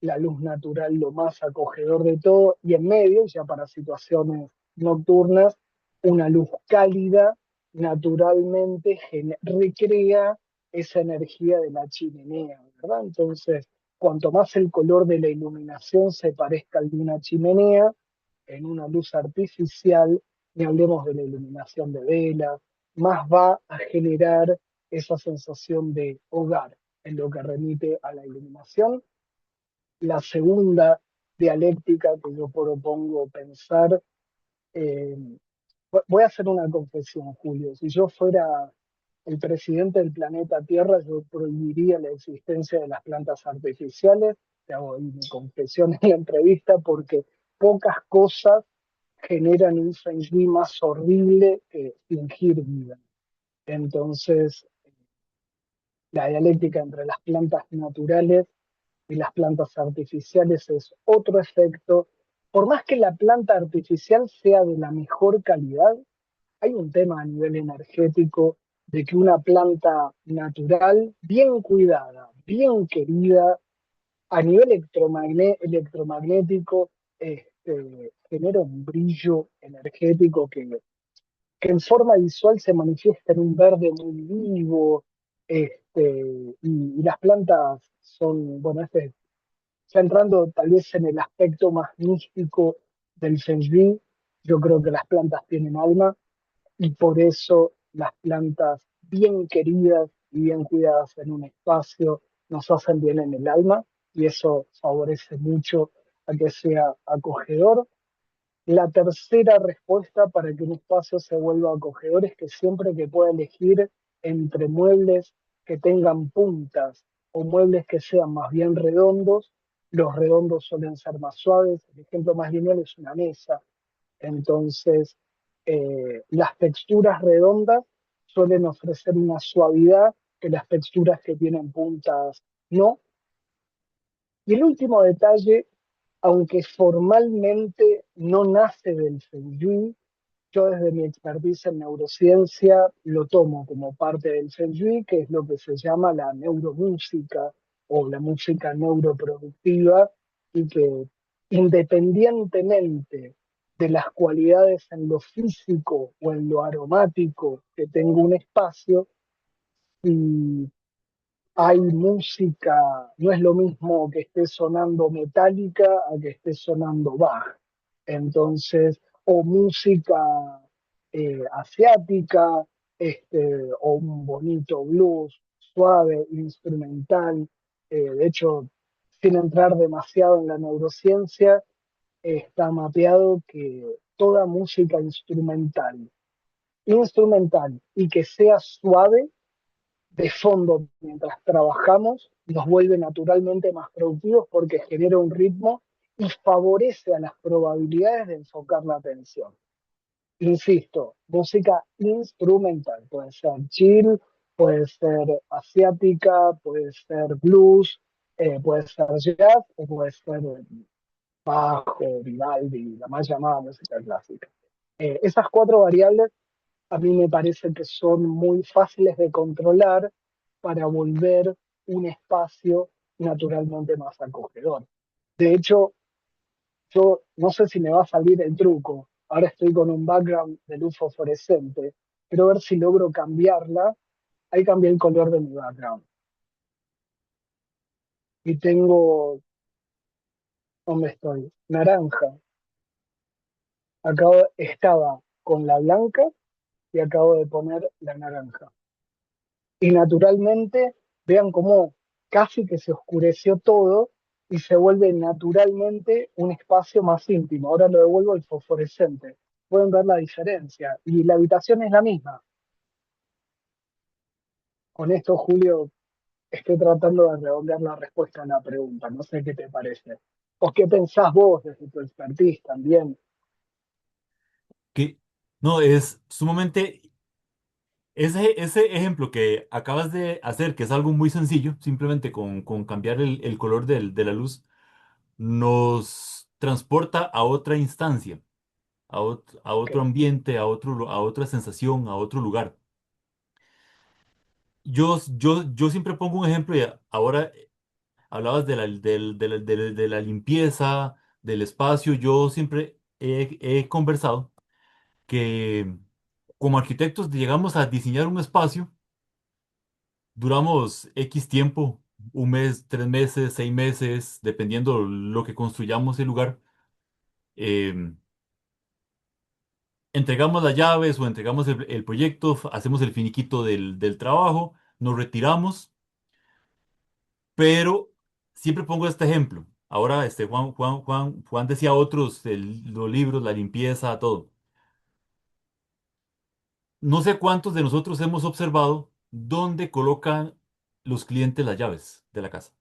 la luz natural lo más acogedor de todo, y en medio, ya para situaciones nocturnas, una luz cálida naturalmente recrea esa energía de la chimenea, ¿verdad? Entonces, cuanto más el color de la iluminación se parezca al de una chimenea, en una luz artificial, ni hablemos de la iluminación de velas, más va a generar esa sensación de hogar en lo que remite a la iluminación. La segunda dialéctica que yo propongo pensar, eh, voy a hacer una confesión, Julio. Si yo fuera el presidente del planeta Tierra, yo prohibiría la existencia de las plantas artificiales. Te hago ahí mi confesión en la entrevista porque pocas cosas generan un feng shui más horrible que fingir vida. Entonces, la dialéctica entre las plantas naturales y las plantas artificiales es otro efecto. Por más que la planta artificial sea de la mejor calidad, hay un tema a nivel energético de que una planta natural, bien cuidada, bien querida, a nivel electromagnético, genera un brillo energético que en forma visual se manifiesta en un verde muy vivo, y las plantas son, bueno, ya entrando tal vez en el aspecto más místico del Feng Shui, yo creo que las plantas tienen alma y por eso las plantas bien queridas y bien cuidadas en un espacio nos hacen bien en el alma y eso favorece mucho a que sea acogedor. La tercera respuesta para que un espacio se vuelva acogedor es que siempre que pueda elegir entre muebles que tengan puntas o muebles que sean más bien redondos, los redondos suelen ser más suaves. El ejemplo más lineal es una mesa. Entonces, las texturas redondas suelen ofrecer una suavidad que las texturas que tienen puntas no. Y el último detalle, aunque formalmente no nace del Feng Shui, yo desde mi expertise en neurociencia lo tomo como parte del Feng Shui, que es lo que se llama la neuromúsica o la música neuroproductiva, y que independientemente de las cualidades en lo físico o en lo aromático que tenga un espacio, si hay música, no es lo mismo que esté sonando metálica a que esté sonando Bach. Entonces, o música asiática, o un bonito blues suave, instrumental. De hecho, sin entrar demasiado en la neurociencia, está mapeado que toda música instrumental y que sea suave de fondo mientras trabajamos nos vuelve naturalmente más productivos porque genera un ritmo y favorece a las probabilidades de enfocar la atención. Insisto, música instrumental, puede ser chill, puede ser asiática, puede ser blues, puede ser jazz o puede ser bajo, Vivaldi, la más llamada música clásica. Esas 4 variables a mí me parece que son muy fáciles de controlar para volver un espacio naturalmente más acogedor. De hecho, yo no sé si me va a salir el truco ahora estoy con un background de luz fosforescente, quiero ver si logro cambiarla, ahí cambié el color de mi background. Y tengo, ¿dónde estoy? Naranja. Estaba con la blanca y acabo de poner la naranja. Y naturalmente, vean cómo casi que se oscureció todo y se vuelve naturalmente un espacio más íntimo. Ahora lo devuelvo al fosforescente. Pueden ver la diferencia. Y la habitación es la misma. Con esto, Julio, estoy tratando de redondear la respuesta a la pregunta. No sé qué te parece. ¿O qué pensás vos desde tu expertise también? Que no, es sumamente, ese ejemplo que acabas de hacer, que es algo muy sencillo, simplemente con cambiar el color de la luz, nos transporta a otra instancia, a otro Ok, ambiente, a otra sensación, a otro lugar. Yo siempre pongo un ejemplo y ahora hablabas de la limpieza, del espacio. Yo siempre he conversado que como arquitectos llegamos a diseñar un espacio, duramos X tiempo, un mes, 3 meses, 6 meses, dependiendo lo que construyamos el lugar. em, Entregamos las llaves o entregamos el proyecto, hacemos el finiquito del trabajo, nos retiramos, pero siempre pongo este ejemplo. Ahora, Juan decía otros, los libros, la limpieza, todo. No sé cuántos de nosotros hemos observado dónde colocan los clientes las llaves de la casa.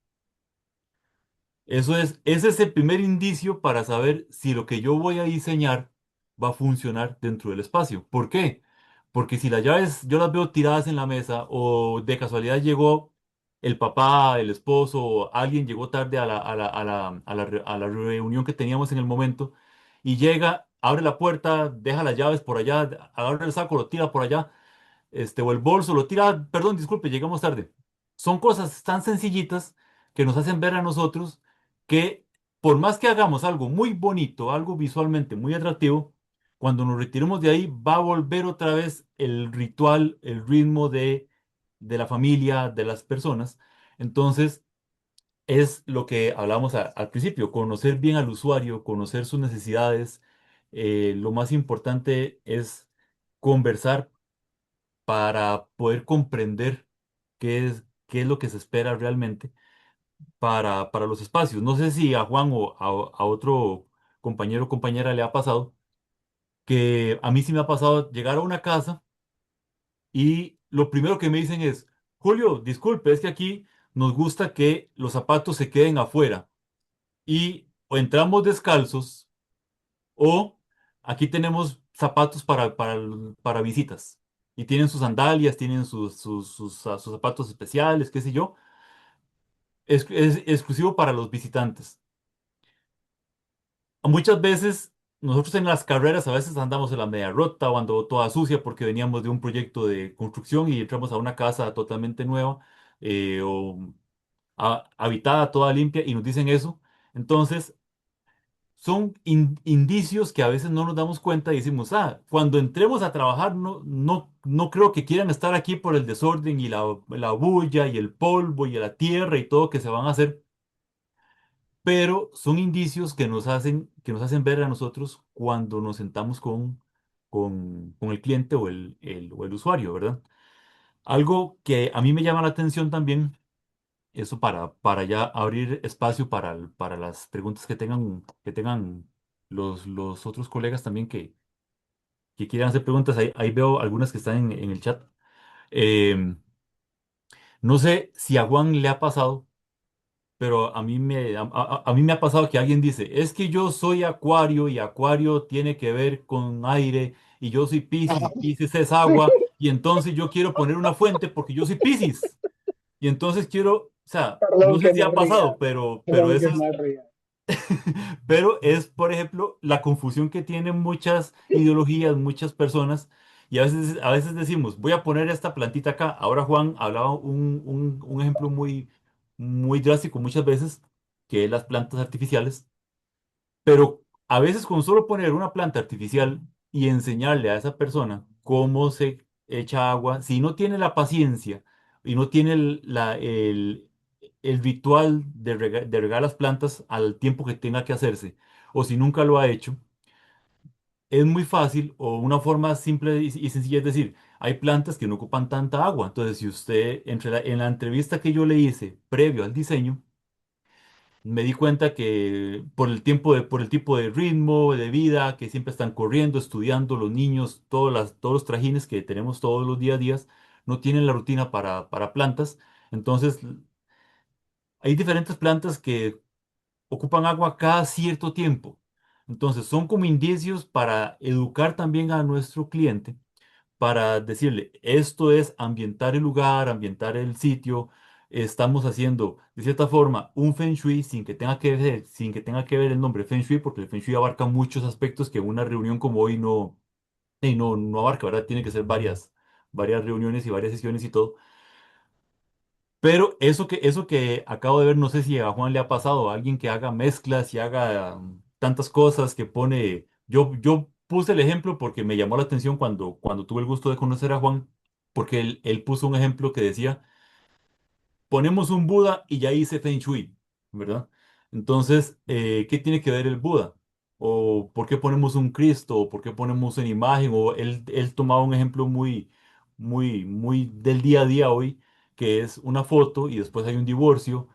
Ese es el primer indicio para saber si lo que yo voy a diseñar va a funcionar dentro del espacio. ¿Por qué? Porque si las llaves yo las veo tiradas en la mesa o de casualidad llegó el papá, el esposo, o alguien llegó tarde a la reunión que teníamos en el momento y llega, abre la puerta, deja las llaves por allá, agarra el saco, lo tira por allá, o el bolso, lo tira, perdón, disculpe, llegamos tarde. Son cosas tan sencillitas que nos hacen ver a nosotros que por más que hagamos algo muy bonito, algo visualmente muy atractivo, cuando nos retiremos de ahí va a volver otra vez el ritual, el ritmo de la familia, de las personas. Entonces, es lo que hablábamos al principio, conocer bien al usuario, conocer sus necesidades. Lo más importante es conversar para poder comprender qué es lo que se espera realmente para los espacios. No sé si a Juan o a otro compañero o compañera le ha pasado, que a mí sí me ha pasado llegar a una casa y lo primero que me dicen es, Julio, disculpe, es que aquí nos gusta que los zapatos se queden afuera y o entramos descalzos o aquí tenemos zapatos para visitas. Y tienen sus sandalias, tienen sus zapatos especiales, qué sé yo. Es exclusivo para los visitantes. Muchas veces, nosotros en las carreras a veces andamos en la media rota o ando toda sucia porque veníamos de un proyecto de construcción y entramos a una casa totalmente nueva o habitada, toda limpia y nos dicen eso. Entonces, son indicios que a veces no nos damos cuenta y decimos, cuando entremos a trabajar no creo que quieran estar aquí por el desorden y la bulla y el polvo y la tierra y todo que se van a hacer, pero son indicios que nos hacen ver a nosotros cuando nos sentamos con el cliente o el usuario, ¿verdad? Algo que a mí me llama la atención también, eso para ya abrir espacio para las preguntas que tengan los otros colegas también que quieran hacer preguntas. Ahí veo algunas que están en el chat. Eh, no sé si a Juan le ha pasado, pero a mí me ha pasado que alguien dice, es que yo soy Acuario y Acuario tiene que ver con aire y yo soy Piscis y Piscis es agua y entonces yo quiero poner una fuente porque yo soy Piscis y entonces quiero, o sea, no Perdón sé que si me ha ría, pasado, pero perdón eso que es, me ría. por ejemplo, la confusión que tienen muchas ideologías, muchas personas, y a veces decimos, voy a poner esta plantita acá. Ahora Juan hablaba un ejemplo muy, muy drástico muchas veces, que es las plantas artificiales, pero a veces con solo poner una planta artificial y enseñarle a esa persona cómo se echa agua, si no tiene la paciencia y no tiene el ritual de regar las plantas al tiempo que tenga que hacerse, o si nunca lo ha hecho, es muy fácil o una forma simple y sencilla es decir, hay plantas que no ocupan tanta agua. Entonces, si usted, en la entrevista que yo le hice previo al diseño, me di cuenta que por el tipo de ritmo de vida que siempre están corriendo, estudiando los niños, todos los trajines que tenemos todos los día a días, no tienen la rutina para plantas. Entonces, hay diferentes plantas que ocupan agua cada cierto tiempo. Entonces, son como indicios para educar también a nuestro cliente para decirle, esto es ambientar el lugar, ambientar el sitio. Estamos haciendo, de cierta forma, un Feng Shui sin que tenga que ver el nombre Feng Shui, porque el Feng Shui abarca muchos aspectos que una reunión como hoy no abarca, ¿verdad? Tiene que ser varias reuniones y varias sesiones y todo. Pero eso que acabo de ver, no sé si a Juan le ha pasado, a alguien que haga mezclas y haga tantas cosas que pone. Yo puse el ejemplo porque me llamó la atención cuando tuve el gusto de conocer a Juan, porque él puso un ejemplo que decía ponemos un Buda y ya hice Feng Shui, ¿verdad? Entonces, ¿qué tiene que ver el Buda? ¿O por qué ponemos un Cristo? ¿O por qué ponemos una imagen? O él tomaba un ejemplo muy del día a día hoy, que es una foto y después hay un divorcio.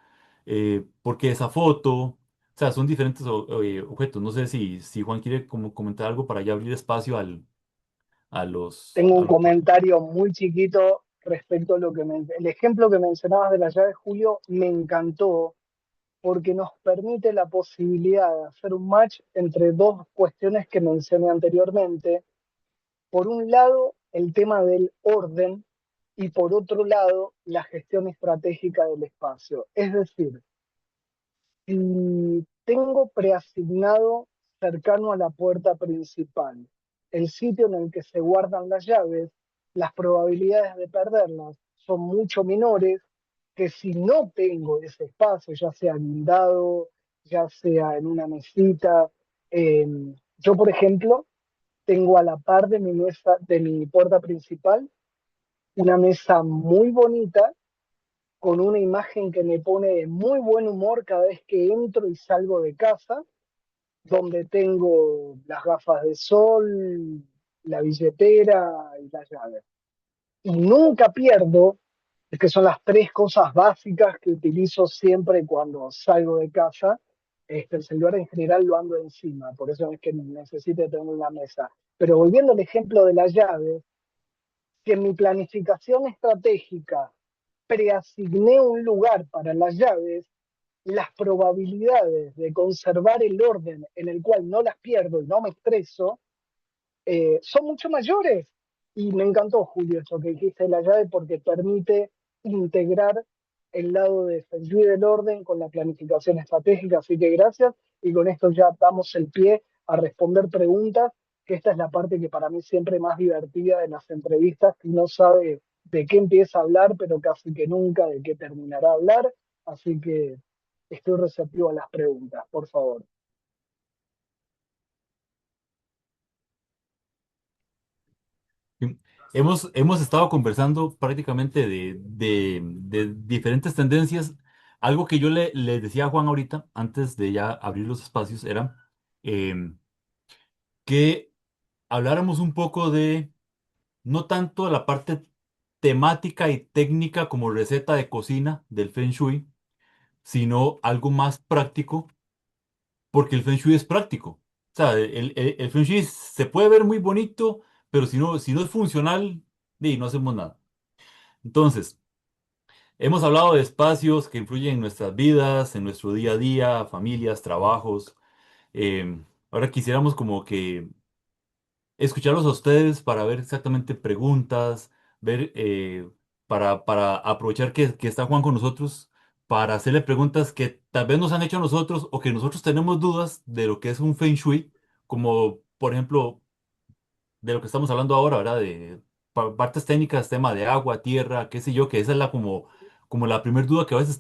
¿Por qué esa foto? O sea, son diferentes objetos. No sé si Juan quiere como comentar algo para ya abrir espacio Tengo a un los... comentario muy chiquito respecto a el ejemplo que mencionabas de la llave Julio me encantó porque nos permite la posibilidad de hacer un match entre dos cuestiones que mencioné anteriormente. Por un lado, el tema del orden y por otro lado, la gestión estratégica del espacio. Es decir, si tengo preasignado cercano a la puerta principal el sitio en el que se guardan las llaves, las probabilidades de perderlas son mucho menores que si no tengo ese espacio, ya sea guindado, ya sea en una mesita. eh, yo, por ejemplo, tengo a la par de mi mesa, de mi puerta principal, una mesa muy bonita con una imagen que me pone de muy buen humor cada vez que entro y salgo de casa, donde tengo las gafas de sol, la billetera y las llaves. Y nunca pierdo, es que son las tres cosas básicas que utilizo siempre cuando salgo de casa. El celular en general lo ando encima, por eso es que necesito tener una mesa. Pero volviendo al ejemplo de las llaves, que en mi planificación estratégica preasigné un lugar para las llaves, las probabilidades de conservar el orden en el cual no las pierdo y no me estreso son mucho mayores. Y me encantó, Julio, eso que dijiste de la llave porque permite integrar el lado de Feng Shui del orden con la planificación estratégica. Así que gracias. Y con esto ya damos el pie a responder preguntas, que esta es la parte que para mí siempre más divertida de las entrevistas, que no sabe de qué empieza a hablar, pero casi que nunca de qué terminará a hablar. Así que estoy receptivo a las preguntas, por favor. Sí. Hemos estado conversando prácticamente de diferentes tendencias. Algo que yo le decía a Juan ahorita, antes de ya abrir los espacios, era em, que habláramos un poco de, no tanto de la parte temática y técnica como receta de cocina del Feng Shui, sino algo más práctico, porque el Feng Shui es práctico. O sea, el Feng Shui se puede ver muy bonito, pero si no es funcional, no hacemos nada. Entonces, hemos hablado de espacios que influyen en nuestras vidas, en nuestro día a día, familias, trabajos. Ahora quisiéramos como que escucharlos a ustedes para ver exactamente preguntas, ver, para aprovechar que está Juan con nosotros, para hacerle preguntas que tal vez nos han hecho a nosotros o que nosotros tenemos dudas de lo que es un Feng Shui, como por ejemplo de lo que estamos hablando ahora, ¿verdad? De partes técnicas, tema de agua, tierra, qué sé yo, que esa es como la primer duda que a veces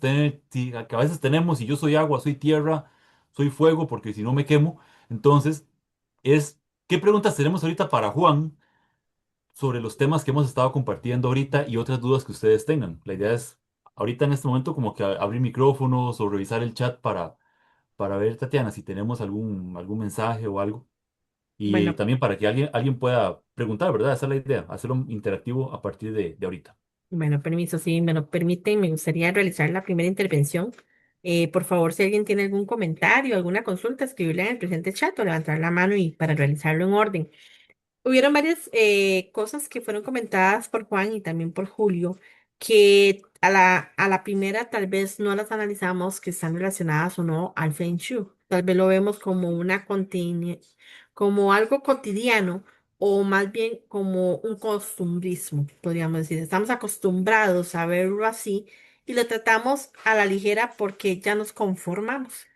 tenemos, si yo soy agua, soy tierra, soy fuego, porque si no me quemo. Entonces, es, ¿qué preguntas tenemos ahorita para Juan sobre los temas que hemos estado compartiendo ahorita y otras dudas que ustedes tengan? La idea es, ahorita en este momento, como que abrir micrófonos o revisar el chat para ver, Tatiana, si tenemos algún mensaje o algo. Y Bueno, también para que alguien pueda preguntar, ¿verdad? Esa es la idea, hacerlo interactivo a partir de ahorita. bueno, permiso, si me lo permiten, me gustaría realizar la primera intervención. Por favor, si alguien tiene algún comentario, alguna consulta, escribirla en el presente chat o levantar la mano y para realizarlo en orden. Hubieron varias cosas que fueron comentadas por Juan y también por Julio, que a la primera tal vez no las analizamos que están relacionadas o no al Feng Shui. Tal vez lo vemos como como algo cotidiano o más bien como un costumbrismo, podríamos decir. Estamos acostumbrados a verlo así y lo tratamos a la ligera porque ya nos conformamos.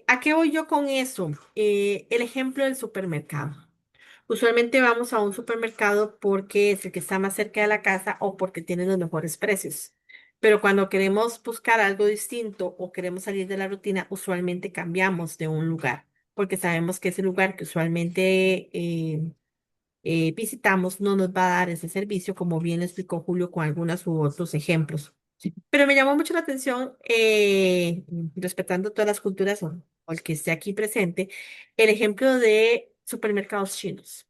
¿A qué voy yo con eso? El ejemplo del supermercado. Usualmente vamos a un supermercado porque es el que está más cerca de la casa o porque tiene los mejores precios. Pero cuando queremos buscar algo distinto o queremos salir de la rutina, usualmente cambiamos de un lugar, porque sabemos que ese lugar que usualmente visitamos no nos va a dar ese servicio, como bien lo explicó Julio con algunos u otros ejemplos. Pero me llamó mucho la atención, respetando todas las culturas o el que esté aquí presente, el ejemplo de supermercados chinos.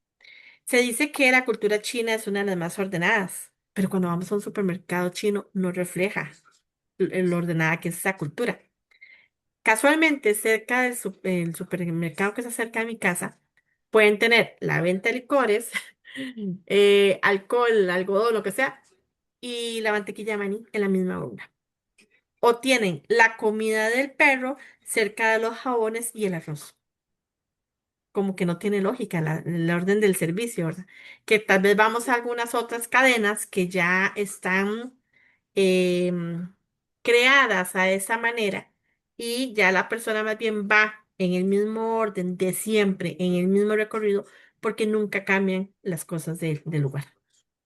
Se dice que la cultura china es una de las más ordenadas, pero cuando vamos a un supermercado chino no refleja lo ordenada que es esa cultura. Casualmente, cerca el supermercado que está cerca de mi casa, pueden tener la venta de licores, alcohol, algodón, lo que sea, y la mantequilla de maní en la misma obra. O tienen la comida del perro cerca de los jabones y el arroz. Como que no tiene lógica el orden del servicio, ¿verdad? Que tal vez vamos a algunas otras cadenas que ya están em, creadas a esa manera y ya la persona más bien va en el mismo orden de siempre, en el mismo recorrido, porque nunca cambian las cosas del lugar.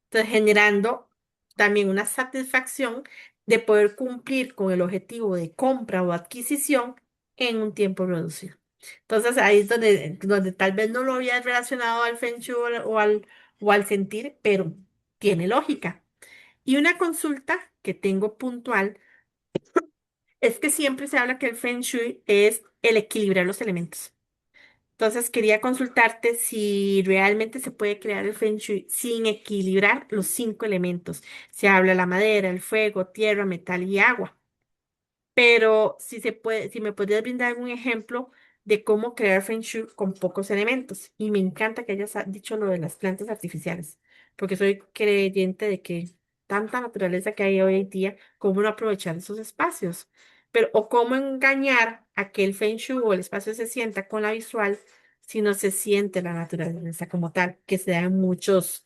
Entonces, generando también una satisfacción de poder cumplir con el objetivo de compra o adquisición en un tiempo reducido. Entonces, ahí es donde tal vez no lo había relacionado al Feng Shui o al sentir, pero tiene lógica. Y una consulta que tengo puntual es que siempre se habla que el Feng Shui es el equilibrar los elementos. Entonces quería consultarte si realmente se puede crear el Feng Shui sin equilibrar los cinco elementos. Se habla la madera, el fuego, tierra, metal y agua. Pero si se puede, si me podrías brindar algún ejemplo de cómo crear Feng Shui con pocos elementos. Y me encanta que hayas dicho lo de las plantas artificiales, porque soy creyente de que tanta naturaleza que hay hoy en día, cómo no aprovechar esos espacios. Pero, o cómo engañar a que el Feng Shui o el espacio se sienta con la visual si no se siente la naturaleza como tal, que se da en muchos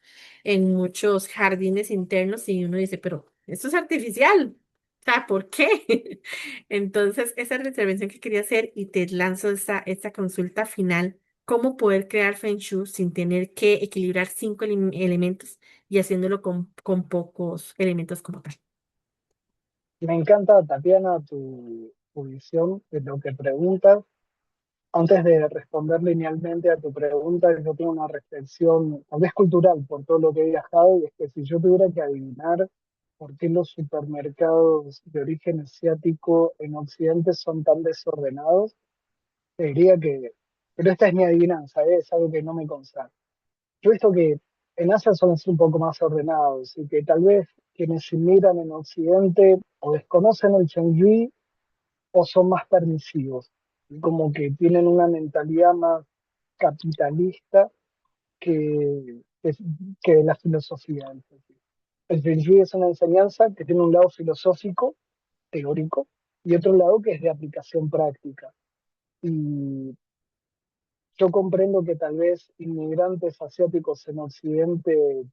jardines internos y uno dice, pero esto es artificial. O sea, ¿por qué? Entonces, esa es la intervención que quería hacer y te lanzo esta consulta final. ¿Cómo poder crear Feng Shui sin tener que equilibrar cinco elementos y haciéndolo con pocos elementos como tal? Me encanta, Tatiana, tu visión de lo que preguntas. Antes de responder linealmente a tu pregunta, yo tengo una reflexión, tal vez cultural, por todo lo que he viajado, y es que si yo tuviera que adivinar por qué los supermercados de origen asiático en Occidente son tan desordenados, te diría que, pero esta es mi adivinanza, es algo que no me consta. Yo he visto que en Asia suelen ser un poco más ordenados y que tal vez quienes inmigran en Occidente o desconocen el Feng Shui o son más permisivos, y como que tienen una mentalidad más capitalista que, que la filosofía del Feng Shui. El Feng Shui es una enseñanza que tiene un lado filosófico, teórico, y otro lado que es de aplicación práctica. Y yo comprendo que tal vez inmigrantes asiáticos en Occidente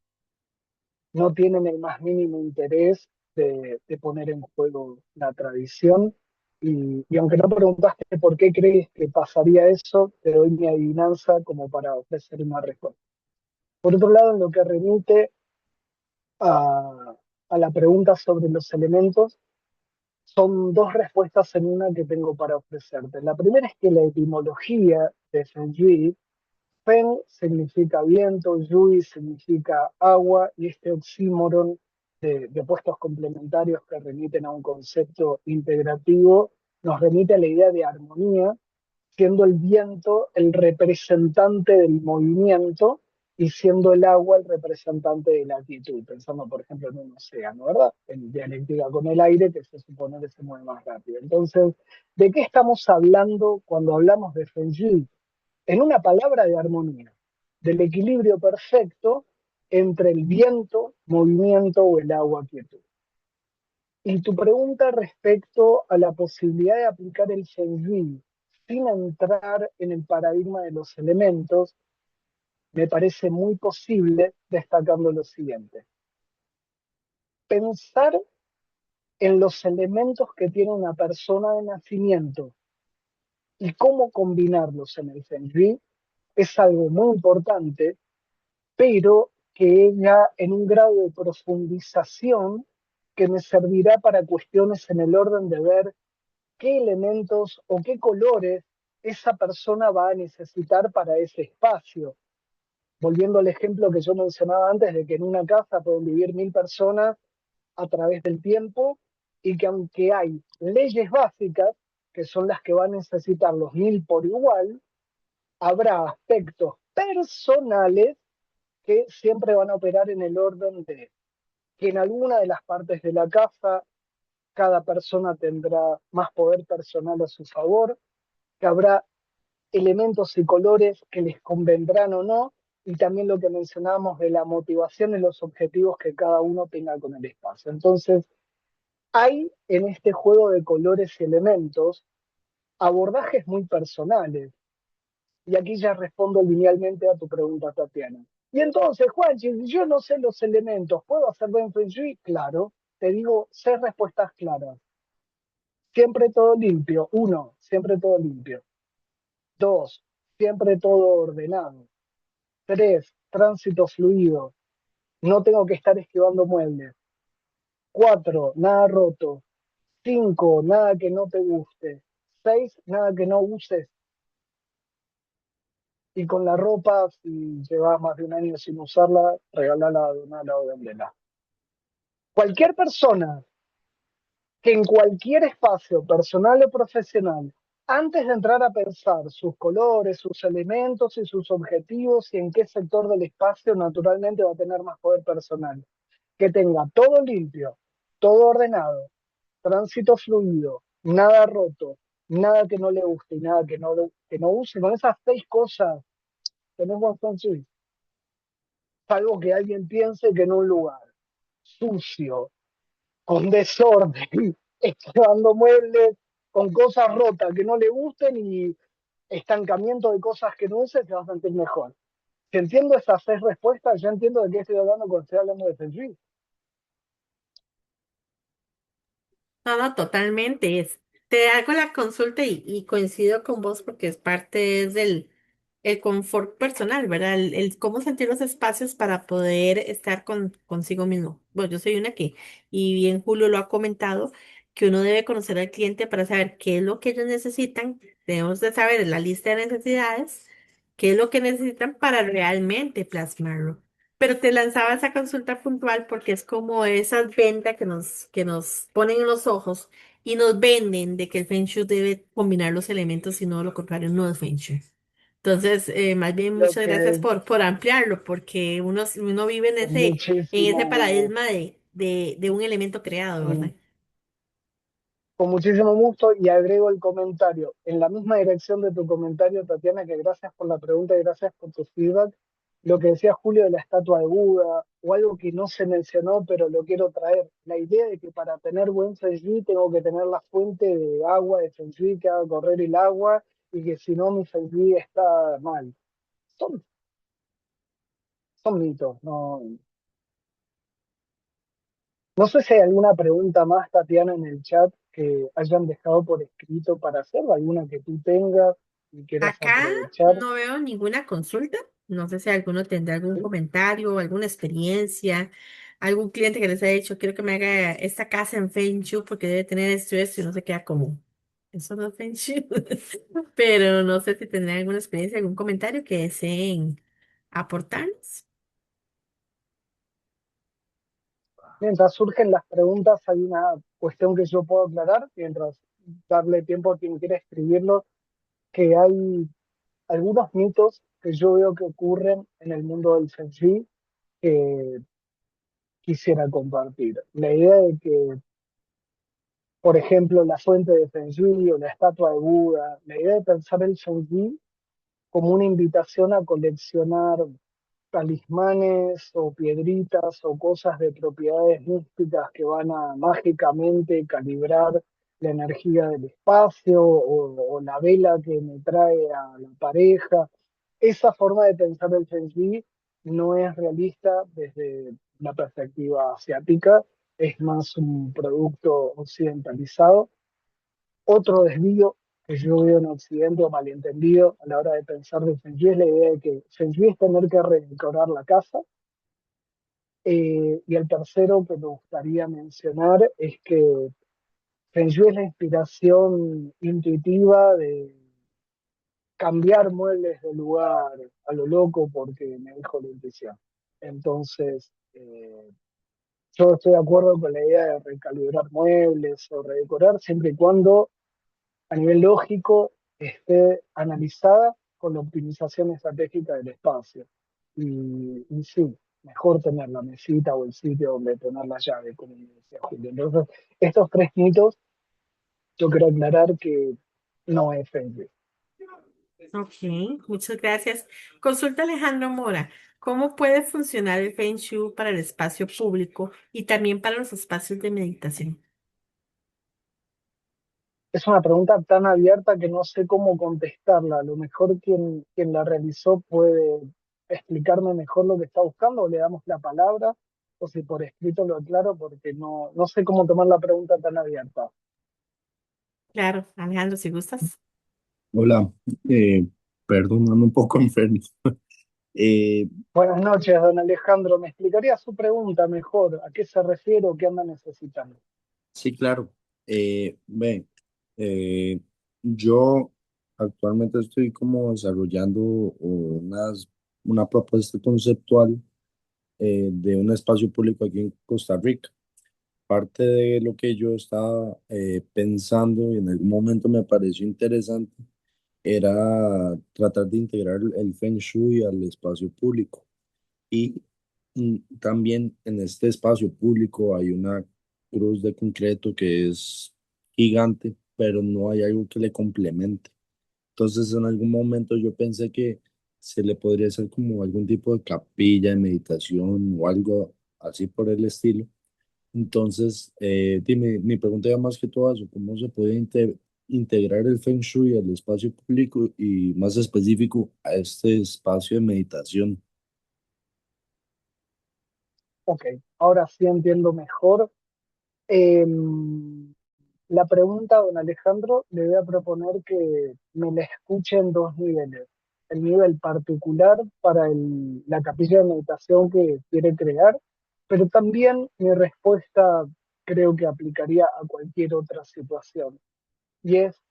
no tienen el más mínimo interés de poner en juego la tradición. Y aunque no preguntaste por qué crees que pasaría eso, te doy mi adivinanza como para ofrecer una respuesta. Por otro lado, en lo que remite a, a la pregunta sobre los elementos, son dos respuestas en una que tengo para ofrecerte. La primera es que la etimología de Feng Shui, Fen significa viento, Yui significa agua, y este oxímoron de opuestos complementarios que remiten a un concepto integrativo nos remite a la idea de armonía, siendo el viento el representante del movimiento y siendo el agua el representante de la quietud, pensando por ejemplo en un océano, ¿verdad? En dialéctica con el aire que se supone que se mueve más rápido. Entonces, ¿de qué estamos hablando cuando hablamos de Feng Shui? En una palabra, de armonía, del equilibrio perfecto entre el viento, movimiento o el agua, quietud. Y tu pregunta respecto a la posibilidad de aplicar el Feng Shui sin entrar en el paradigma de los elementos, me parece muy posible, destacando lo siguiente. Pensar en los elementos que tiene una persona de nacimiento y cómo combinarlos en el Feng Shui es algo muy importante, pero que ella en un grado de profundización que me servirá para cuestiones en el orden de ver qué elementos o qué colores esa persona va a necesitar para ese espacio. Volviendo al ejemplo que yo mencionaba antes de que en una casa pueden vivir 1000 personas a través del tiempo y que aunque hay leyes básicas, que son las que van a necesitar los 1000 por igual, habrá aspectos personales que siempre van a operar en el orden de que en alguna de las partes de la casa cada persona tendrá más poder personal a su favor, que habrá elementos y colores que les convendrán o no, y también lo que mencionábamos de la motivación y los objetivos que cada uno tenga con el espacio. Entonces, hay en este juego de colores y elementos abordajes muy personales. Y aquí ya respondo linealmente a tu pregunta, Tatiana. Y entonces, Juanchi, si yo no sé los elementos, ¿puedo hacer buen Feng Shui? Claro, te digo 6 respuestas claras. Siempre todo limpio. Uno, siempre todo limpio. Dos, siempre todo ordenado. Tres, tránsito fluido. No tengo que estar esquivando muebles. Cuatro, nada roto. Cinco, nada que no te guste. Seis, nada que no uses. Y con la ropa, si llevas más de un año sin usarla, regalala, donala o vendela. Cualquier persona que en cualquier espacio, personal o profesional, antes de entrar a pensar sus colores, sus elementos y sus objetivos y en qué sector del espacio naturalmente va a tener más poder personal, que tenga todo limpio, todo ordenado, tránsito fluido, nada roto, nada que no le guste y nada que no use, con esas 6 cosas tenés buen feng shui. Salvo que alguien piense que en un lugar sucio, con desorden, excavando muebles, con cosas rotas que no le gusten y estancamiento de cosas que no use, se va a sentir mejor. Si entiendo esas 6 respuestas, ya entiendo de qué estoy hablando cuando estoy hablando de Feng Shui. No, no, totalmente. Te hago la consulta y coincido con vos porque es parte es del el confort personal, ¿verdad? El cómo sentir los espacios para poder estar consigo mismo. Bueno, yo soy una que, y bien Julio lo ha comentado, que uno debe conocer al cliente para saber qué es lo que ellos necesitan. Debemos de saber la lista de necesidades, qué es lo que necesitan para realmente plasmarlo. Pero te lanzaba esa consulta puntual porque es como esas ventas que nos ponen en los ojos y nos venden de que el Feng Shui debe combinar los elementos y no lo contrario, no es Feng Shui. Entonces, más bien Lo muchas gracias que por ampliarlo porque uno vive con en ese muchísimo, paradigma de un elemento creado, ¿verdad? con muchísimo gusto, y agrego el comentario en la misma dirección de tu comentario, Tatiana, que gracias por la pregunta y gracias por tu feedback. Lo que decía Julio de la estatua de Buda, o algo que no se mencionó, pero lo quiero traer, la idea de que para tener buen Feng Shui tengo que tener la fuente de agua de Feng Shui que haga correr el agua, y que si no mi Feng Shui está mal. Son, son mitos, no, no sé si hay alguna pregunta más, Tatiana, en el chat que hayan dejado por escrito para hacer, alguna que tú tengas y quieras Acá aprovechar. no veo ninguna consulta. No sé si alguno tendrá algún comentario, alguna experiencia, algún cliente que les haya dicho, quiero que me haga esta casa en Feng Shui porque debe tener esto y no se queda como, eso no es Feng Shui. Pero no sé si tendrán alguna experiencia, algún comentario que deseen aportarnos. Mientras surgen las preguntas, hay una cuestión que yo puedo aclarar, mientras darle tiempo a quien quiera escribirlo, que hay algunos mitos que yo veo que ocurren en el mundo del Feng Shui que quisiera compartir. La idea de que, por ejemplo, la fuente de Feng Shui o la estatua de Buda, la idea de pensar el Feng Shui como una invitación a coleccionar talismanes o piedritas o cosas de propiedades místicas que van a mágicamente calibrar la energía del espacio o la vela que me trae a la pareja. Esa forma de pensar el Feng Shui no es realista desde la perspectiva asiática, es más un producto occidentalizado. Otro desvío que yo veo en Occidente o malentendido a la hora de pensar de Feng Shui es la idea de que Feng Shui es tener que redecorar la casa. Y el tercero que me gustaría mencionar es que Feng Shui es la inspiración intuitiva de cambiar muebles de lugar a lo loco porque me dijo la intuición. Entonces, yo estoy de acuerdo con la idea de recalibrar muebles o redecorar siempre y cuando a nivel lógico esté analizada con la optimización estratégica del espacio. Y sí, mejor tener la mesita o el sitio donde poner la llave, como me decía Julio. Entonces, estos tres mitos, yo quiero aclarar que no es fake news. Ok, muchas gracias. Consulta Alejandro Mora, ¿cómo puede funcionar el Feng Shui para el espacio público y también para los espacios de meditación? Es una pregunta tan abierta que no sé cómo contestarla. A lo mejor quien la realizó puede explicarme mejor lo que está buscando o le damos la palabra o si por escrito lo aclaro porque no sé cómo tomar la pregunta tan abierta. Claro, Alejandro, si gustas. Hola, perdón, ando un poco enfermo. Eh, Buenas noches, don Alejandro. ¿Me explicaría su pregunta mejor? ¿A qué se refiere o qué anda necesitando? sí, claro. Ven, eh, yo actualmente estoy como desarrollando una propuesta conceptual de un espacio público aquí en Costa Rica. Parte de lo que yo estaba pensando y en algún momento me pareció interesante era tratar de integrar el Feng Shui al espacio público. Y también en este espacio público hay una cruz de concreto que es gigante, pero no hay algo que le complemente. Entonces, en algún momento yo pensé que se le podría hacer como algún tipo de capilla de meditación o algo así por el estilo. Entonces, dime, mi pregunta era más que todo eso, ¿cómo se puede integrar el Feng Shui al espacio público y más específico a este espacio de meditación? Ok, ahora sí entiendo mejor. Em, la pregunta, don Alejandro, le voy a proponer que me la escuche en dos niveles. El nivel particular para la capilla de meditación que quiere crear, pero también mi respuesta creo que aplicaría a cualquier otra situación. Y es,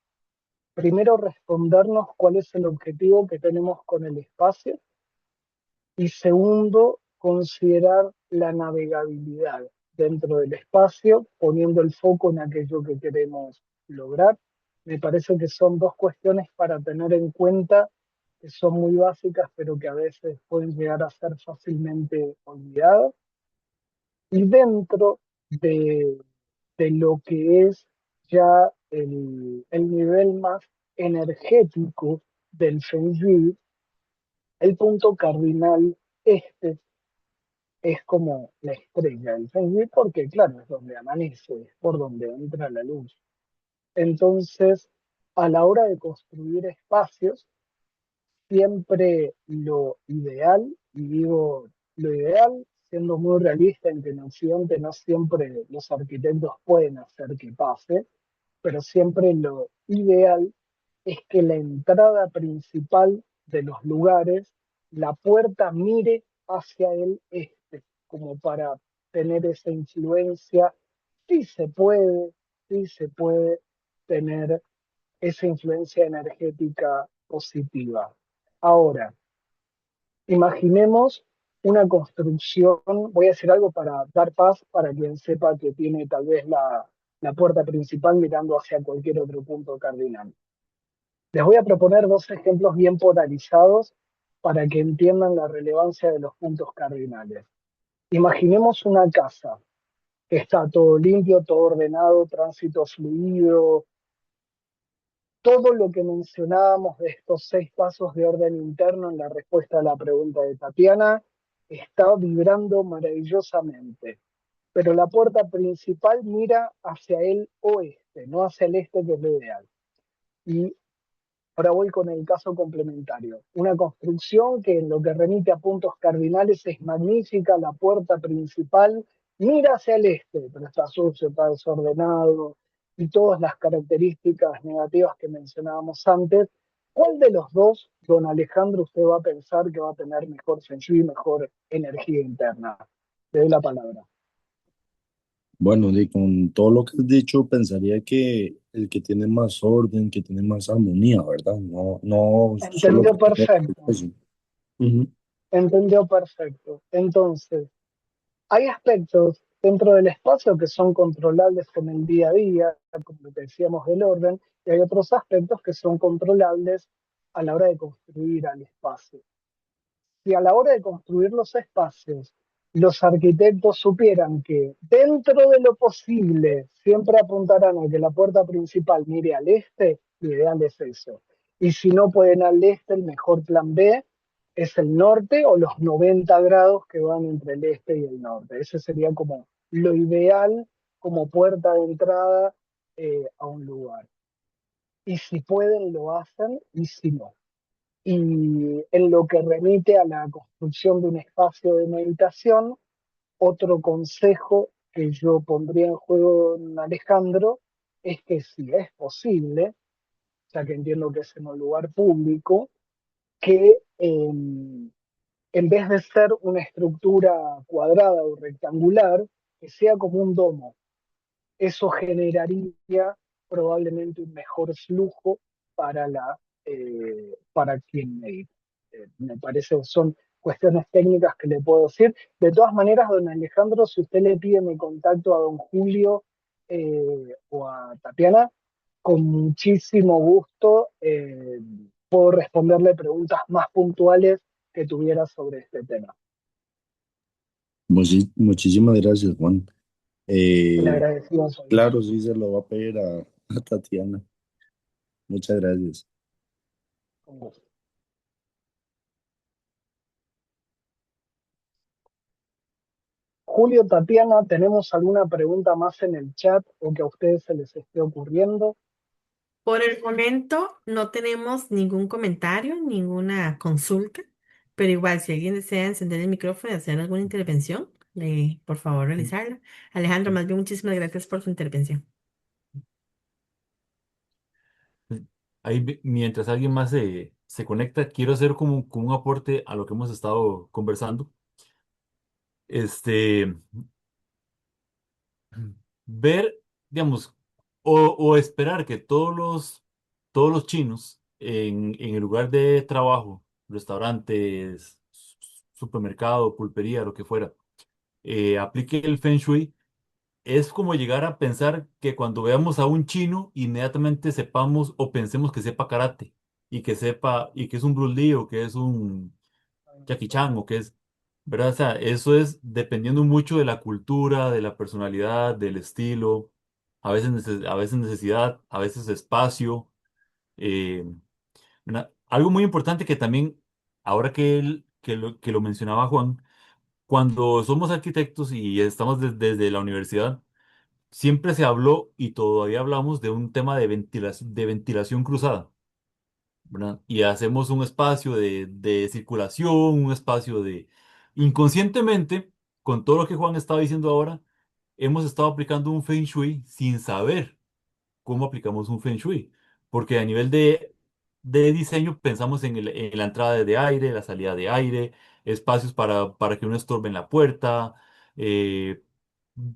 primero, respondernos cuál es el objetivo que tenemos con el espacio y segundo, considerar la navegabilidad dentro del espacio, poniendo el foco en aquello que queremos lograr. Me parece que son dos cuestiones para tener en cuenta, que son muy básicas, pero que a veces pueden llegar a ser fácilmente olvidadas. Y dentro de lo que es ya el nivel más energético del Feng Shui, el punto cardinal este es como la estrella del Feng Shui, porque claro, es donde amanece, es por donde entra la luz. Entonces, a la hora de construir espacios, siempre lo ideal, y digo lo ideal, siendo muy realista en que en Occidente no siempre los arquitectos pueden hacer que pase, pero siempre lo ideal es que la entrada principal de los lugares, la puerta mire hacia el este, como para tener esa influencia, sí se puede, sí se puede tener esa influencia energética positiva. Ahora, imaginemos una construcción, voy a decir algo para dar paz para quien sepa que tiene tal vez la puerta principal mirando hacia cualquier otro punto cardinal. Les voy a proponer dos ejemplos bien polarizados para que entiendan la relevancia de los puntos cardinales. Imaginemos una casa que está todo limpio, todo ordenado, tránsito fluido, todo lo que mencionábamos de estos 6 pasos de orden interno en la respuesta a la pregunta de Tatiana está vibrando maravillosamente. Pero la puerta principal mira hacia el oeste, no hacia el este, que es lo ideal. Y ahora voy con el caso complementario. Una construcción que en lo que remite a puntos cardinales es magnífica, la puerta principal mira hacia el este, pero está sucio, está desordenado y todas las características negativas que mencionábamos antes. ¿Cuál de los dos, don Alejandro, usted va a pensar que va a tener mejor feng shui, mejor energía interna? Le doy la palabra. Bueno, con todo lo que has dicho, pensaría que el que tiene más orden, que tiene más armonía, ¿verdad? No, no solo Entendió que tenga perfecto, eso. Ujú. entendió perfecto. Entonces, hay aspectos dentro del espacio que son controlables con el día a día, como lo que decíamos del orden, y hay otros aspectos que son controlables a la hora de construir al espacio. Si a la hora de construir los espacios los arquitectos supieran que dentro de lo posible siempre apuntarán a que la puerta principal mire al este, lo ideal es eso. Y si no pueden al este, el mejor plan B es el norte o los 90 grados que van entre el este y el norte. Ese sería como lo ideal como puerta de entrada a un lugar. Y si pueden, lo hacen, y si no. Y en lo que remite a la construcción de un espacio de meditación, otro consejo que yo pondría en juego en Alejandro es que si es posible, ya que entiendo que es en un lugar público, que en vez de ser una estructura cuadrada o rectangular, que sea como un domo. Eso generaría probablemente un mejor flujo para, para quien medita. Me parece que son cuestiones técnicas que le puedo decir. De todas maneras, don Alejandro, si usted le pide mi contacto a don Julio o a Tatiana, con muchísimo gusto puedo responderle preguntas más puntuales que tuviera sobre este tema. Muchísimas gracias, Juan. El Eh, agradecido soy yo. claro, sí se lo va a pedir a Tatiana. Muchas gracias. Con gusto. Julio, Tatiana, ¿tenemos alguna pregunta más en el chat o que a ustedes se les esté ocurriendo? Por el momento no tenemos ningún comentario, ninguna consulta, pero igual si alguien desea encender el micrófono y hacer alguna intervención, por favor realizarla. Alejandro, más bien muchísimas gracias por su intervención. Ahí, mientras alguien más se conecta, quiero hacer como un aporte a lo que hemos estado conversando. Este, ver, digamos, o esperar que todos los chinos en el lugar de trabajo, restaurantes, supermercado, pulpería, lo que fuera, aplique el Feng Shui. Es como llegar a pensar que cuando veamos a un chino, inmediatamente sepamos o pensemos que sepa karate y que es un Bruce Lee o que es un Jackie Chan o que es, ¿verdad? O sea, eso es dependiendo mucho de la cultura, de la personalidad, del estilo, a veces necesidad, a veces espacio. eh, Algo muy importante que también, ahora que lo mencionaba Juan, cuando somos arquitectos y estamos desde la universidad, siempre se habló y todavía hablamos de un tema de ventilación cruzada, ¿verdad? Y hacemos un espacio de circulación, un espacio de... Inconscientemente, con todo lo que Juan estaba diciendo ahora, hemos estado aplicando un Feng Shui sin saber cómo aplicamos un Feng Shui, porque a nivel de diseño pensamos en la entrada de aire, la salida de aire, espacios para que no estorben la puerta,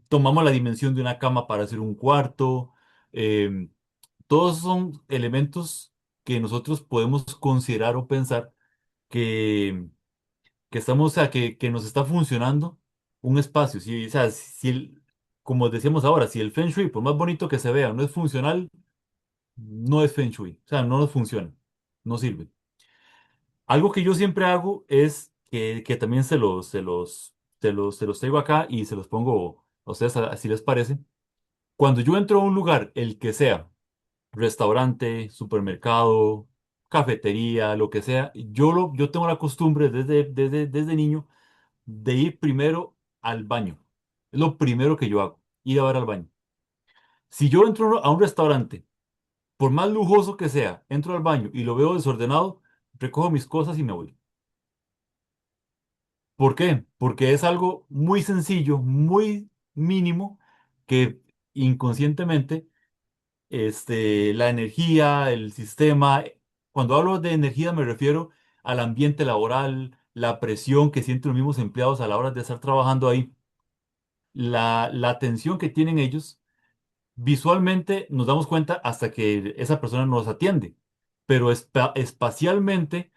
tomamos la dimensión de una cama para hacer un cuarto. em, Todos son elementos que nosotros podemos considerar o pensar que, que estamos, o sea, que nos está funcionando un espacio. Si, o sea, si como decíamos ahora, si el Feng Shui, por más bonito que se vea, no es funcional, no es Feng Shui. O sea, no nos funciona, no sirve. Algo que yo siempre hago es que también se los traigo acá y se los pongo a ustedes, si les parece. Cuando yo entro a un lugar, el que sea, restaurante, supermercado, cafetería, lo que sea, yo tengo la costumbre desde niño de ir primero al baño. Es lo primero que yo hago, ir a ver al baño. Si yo entro a un restaurante, por más lujoso que sea, entro al baño y lo veo desordenado, recojo mis cosas y me voy. ¿Por qué? Porque es algo muy sencillo, muy mínimo, que inconscientemente la energía, el sistema. Cuando hablo de energía me refiero al ambiente laboral, la presión que sienten los mismos empleados a la hora de estar trabajando ahí, la atención que tienen ellos. Visualmente nos damos cuenta hasta que esa persona nos atiende, pero espacialmente,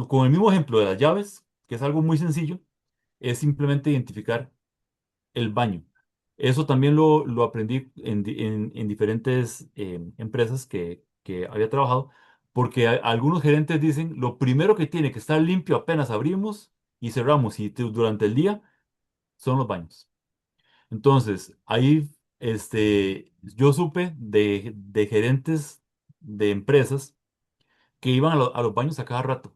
con el mismo ejemplo de las llaves, que es algo muy sencillo, es simplemente identificar el baño. Eso también lo aprendí en diferentes empresas que había trabajado, porque algunos gerentes dicen, lo primero que tiene que estar limpio apenas abrimos y cerramos y durante el día son los baños. Entonces, ahí yo supe de gerentes de empresas que iban a los baños a cada rato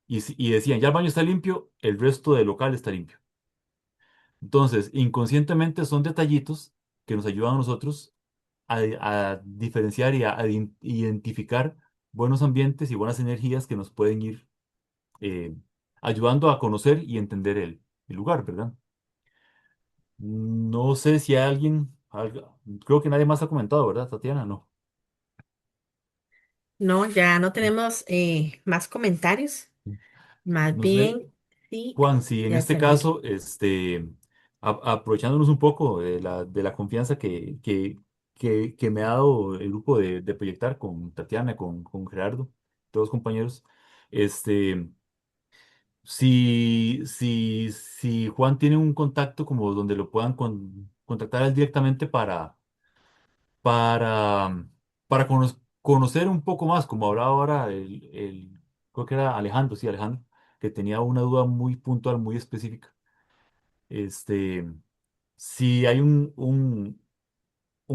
y decían, ya el baño está limpio, el resto del local está limpio. Entonces, inconscientemente son detallitos que nos ayudan a nosotros a diferenciar y a identificar buenos ambientes y buenas energías que nos pueden ir eh, ayudando a conocer y entender el lugar, ¿verdad? No sé si alguien, creo que nadie más ha comentado, ¿verdad, Tatiana? No. No, ya no tenemos más comentarios. Más No sé, bien, sí, Juan, si en ya este salir. caso, aprovechándonos un poco de la confianza que me ha dado el grupo de Proyectar con Tatiana, con Gerardo, todos los compañeros, este, si Juan tiene un contacto como donde lo puedan contactar a él directamente para, para conocer un poco más, como hablaba ahora creo que era Alejandro, sí, Alejandro, que tenía una duda muy puntual, muy específica. Este, si hay un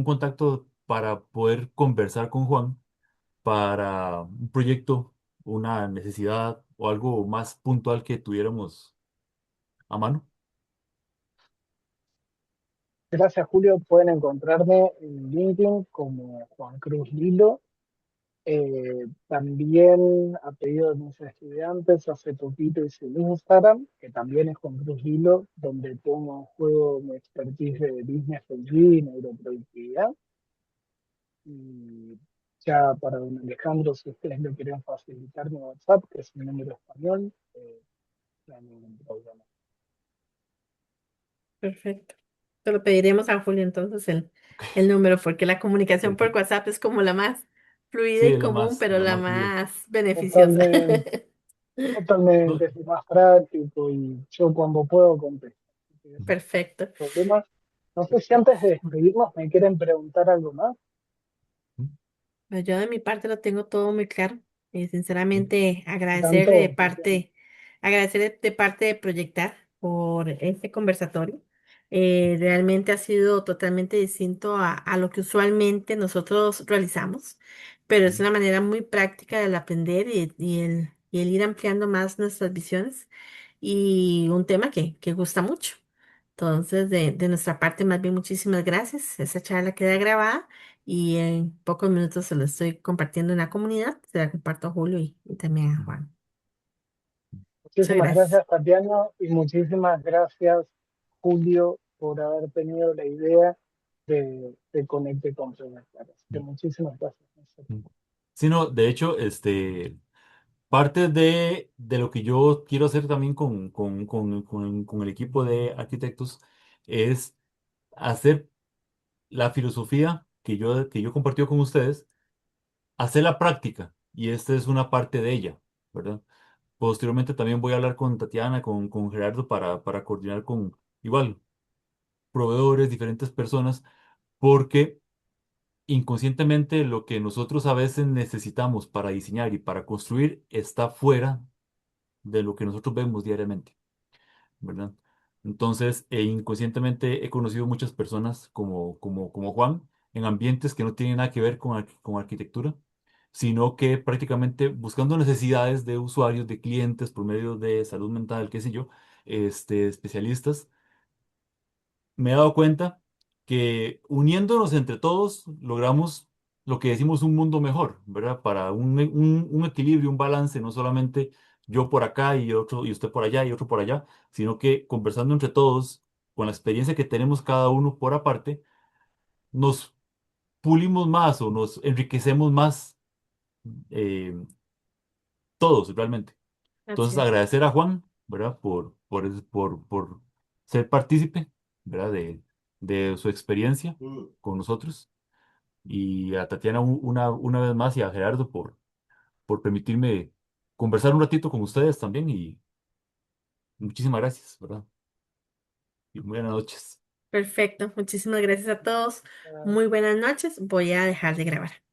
contacto para poder conversar con Juan para un proyecto, una necesidad o algo más puntual que tuviéramos a mano. Gracias, Julio. Pueden encontrarme en LinkedIn como Juan Cruz Lilo. También a pedido de mis estudiantes, hace poquito hice un Instagram, que también es Juan Cruz Lilo, donde pongo en juego mi expertise de business y neuroproductividad. Y ya para don Alejandro, si ustedes le quieren facilitar mi WhatsApp, que es mi número español, no hay ningún problema. Perfecto. Se lo pediremos a Julio entonces el número, porque la comunicación por Perfecto. WhatsApp es como la más fluida Sí, y es común, pero la la más fluida. más beneficiosa. Totalmente, No, totalmente, es más práctico y yo cuando puedo contesto. Así que sin Perfecto. problemas. No sé si antes de despedirnos me quieren preguntar algo más. Pues yo de mi parte lo tengo todo muy claro. Y sí, sinceramente Tanto, Tatiana. agradecer de parte de Proyectar por este conversatorio. Realmente ha sido totalmente distinto a lo que usualmente nosotros realizamos, pero es sí, una manera muy práctica del aprender y el ir ampliando más nuestras visiones y un tema que gusta mucho. Entonces, de nuestra parte, más bien muchísimas gracias. Esa charla queda grabada y en pocos minutos se lo estoy compartiendo en la comunidad. Se la comparto a Julio y también a Juan. Muchas Muchísimas gracias. gracias, Tatiana, y muchísimas gracias, Julio, por haber tenido la idea de Conecte con Proyectar. Así que muchísimas gracias. sí, no, de hecho, parte de lo que yo quiero hacer también con el equipo de arquitectos es hacer la filosofía que yo compartido con ustedes, hacer la práctica, y esta es una parte de ella, ¿verdad? Posteriormente también voy a hablar con Tatiana, con Gerardo para coordinar con igual proveedores, diferentes personas, porque inconscientemente lo que nosotros a veces necesitamos para diseñar y para construir está fuera de lo que nosotros vemos diariamente, ¿verdad? Entonces, inconscientemente he conocido muchas personas como Juan en ambientes que no tienen nada que ver con arquitectura, sino que prácticamente buscando necesidades de usuarios, de clientes por medio de salud mental, qué sé yo, especialistas, me he dado cuenta que uniéndonos entre todos logramos lo que decimos un mundo mejor, ¿verdad? Para un equilibrio, un balance, no solamente yo por acá y otro, y usted por allá y otro por allá, sino que conversando entre todos, con la experiencia que tenemos cada uno por aparte, nos pulimos más o nos enriquecemos más todos realmente. Así Entonces, es. agradecer a Juan, ¿verdad? Por ser partícipe, ¿verdad? De su experiencia con nosotros. Y a Tatiana una vez más y a Gerardo por permitirme conversar un ratito con ustedes también. Y muchísimas gracias, ¿verdad? Y buenas noches. Perfecto. Muchísimas gracias a todos. Muy buenas noches. Voy a dejar de grabar.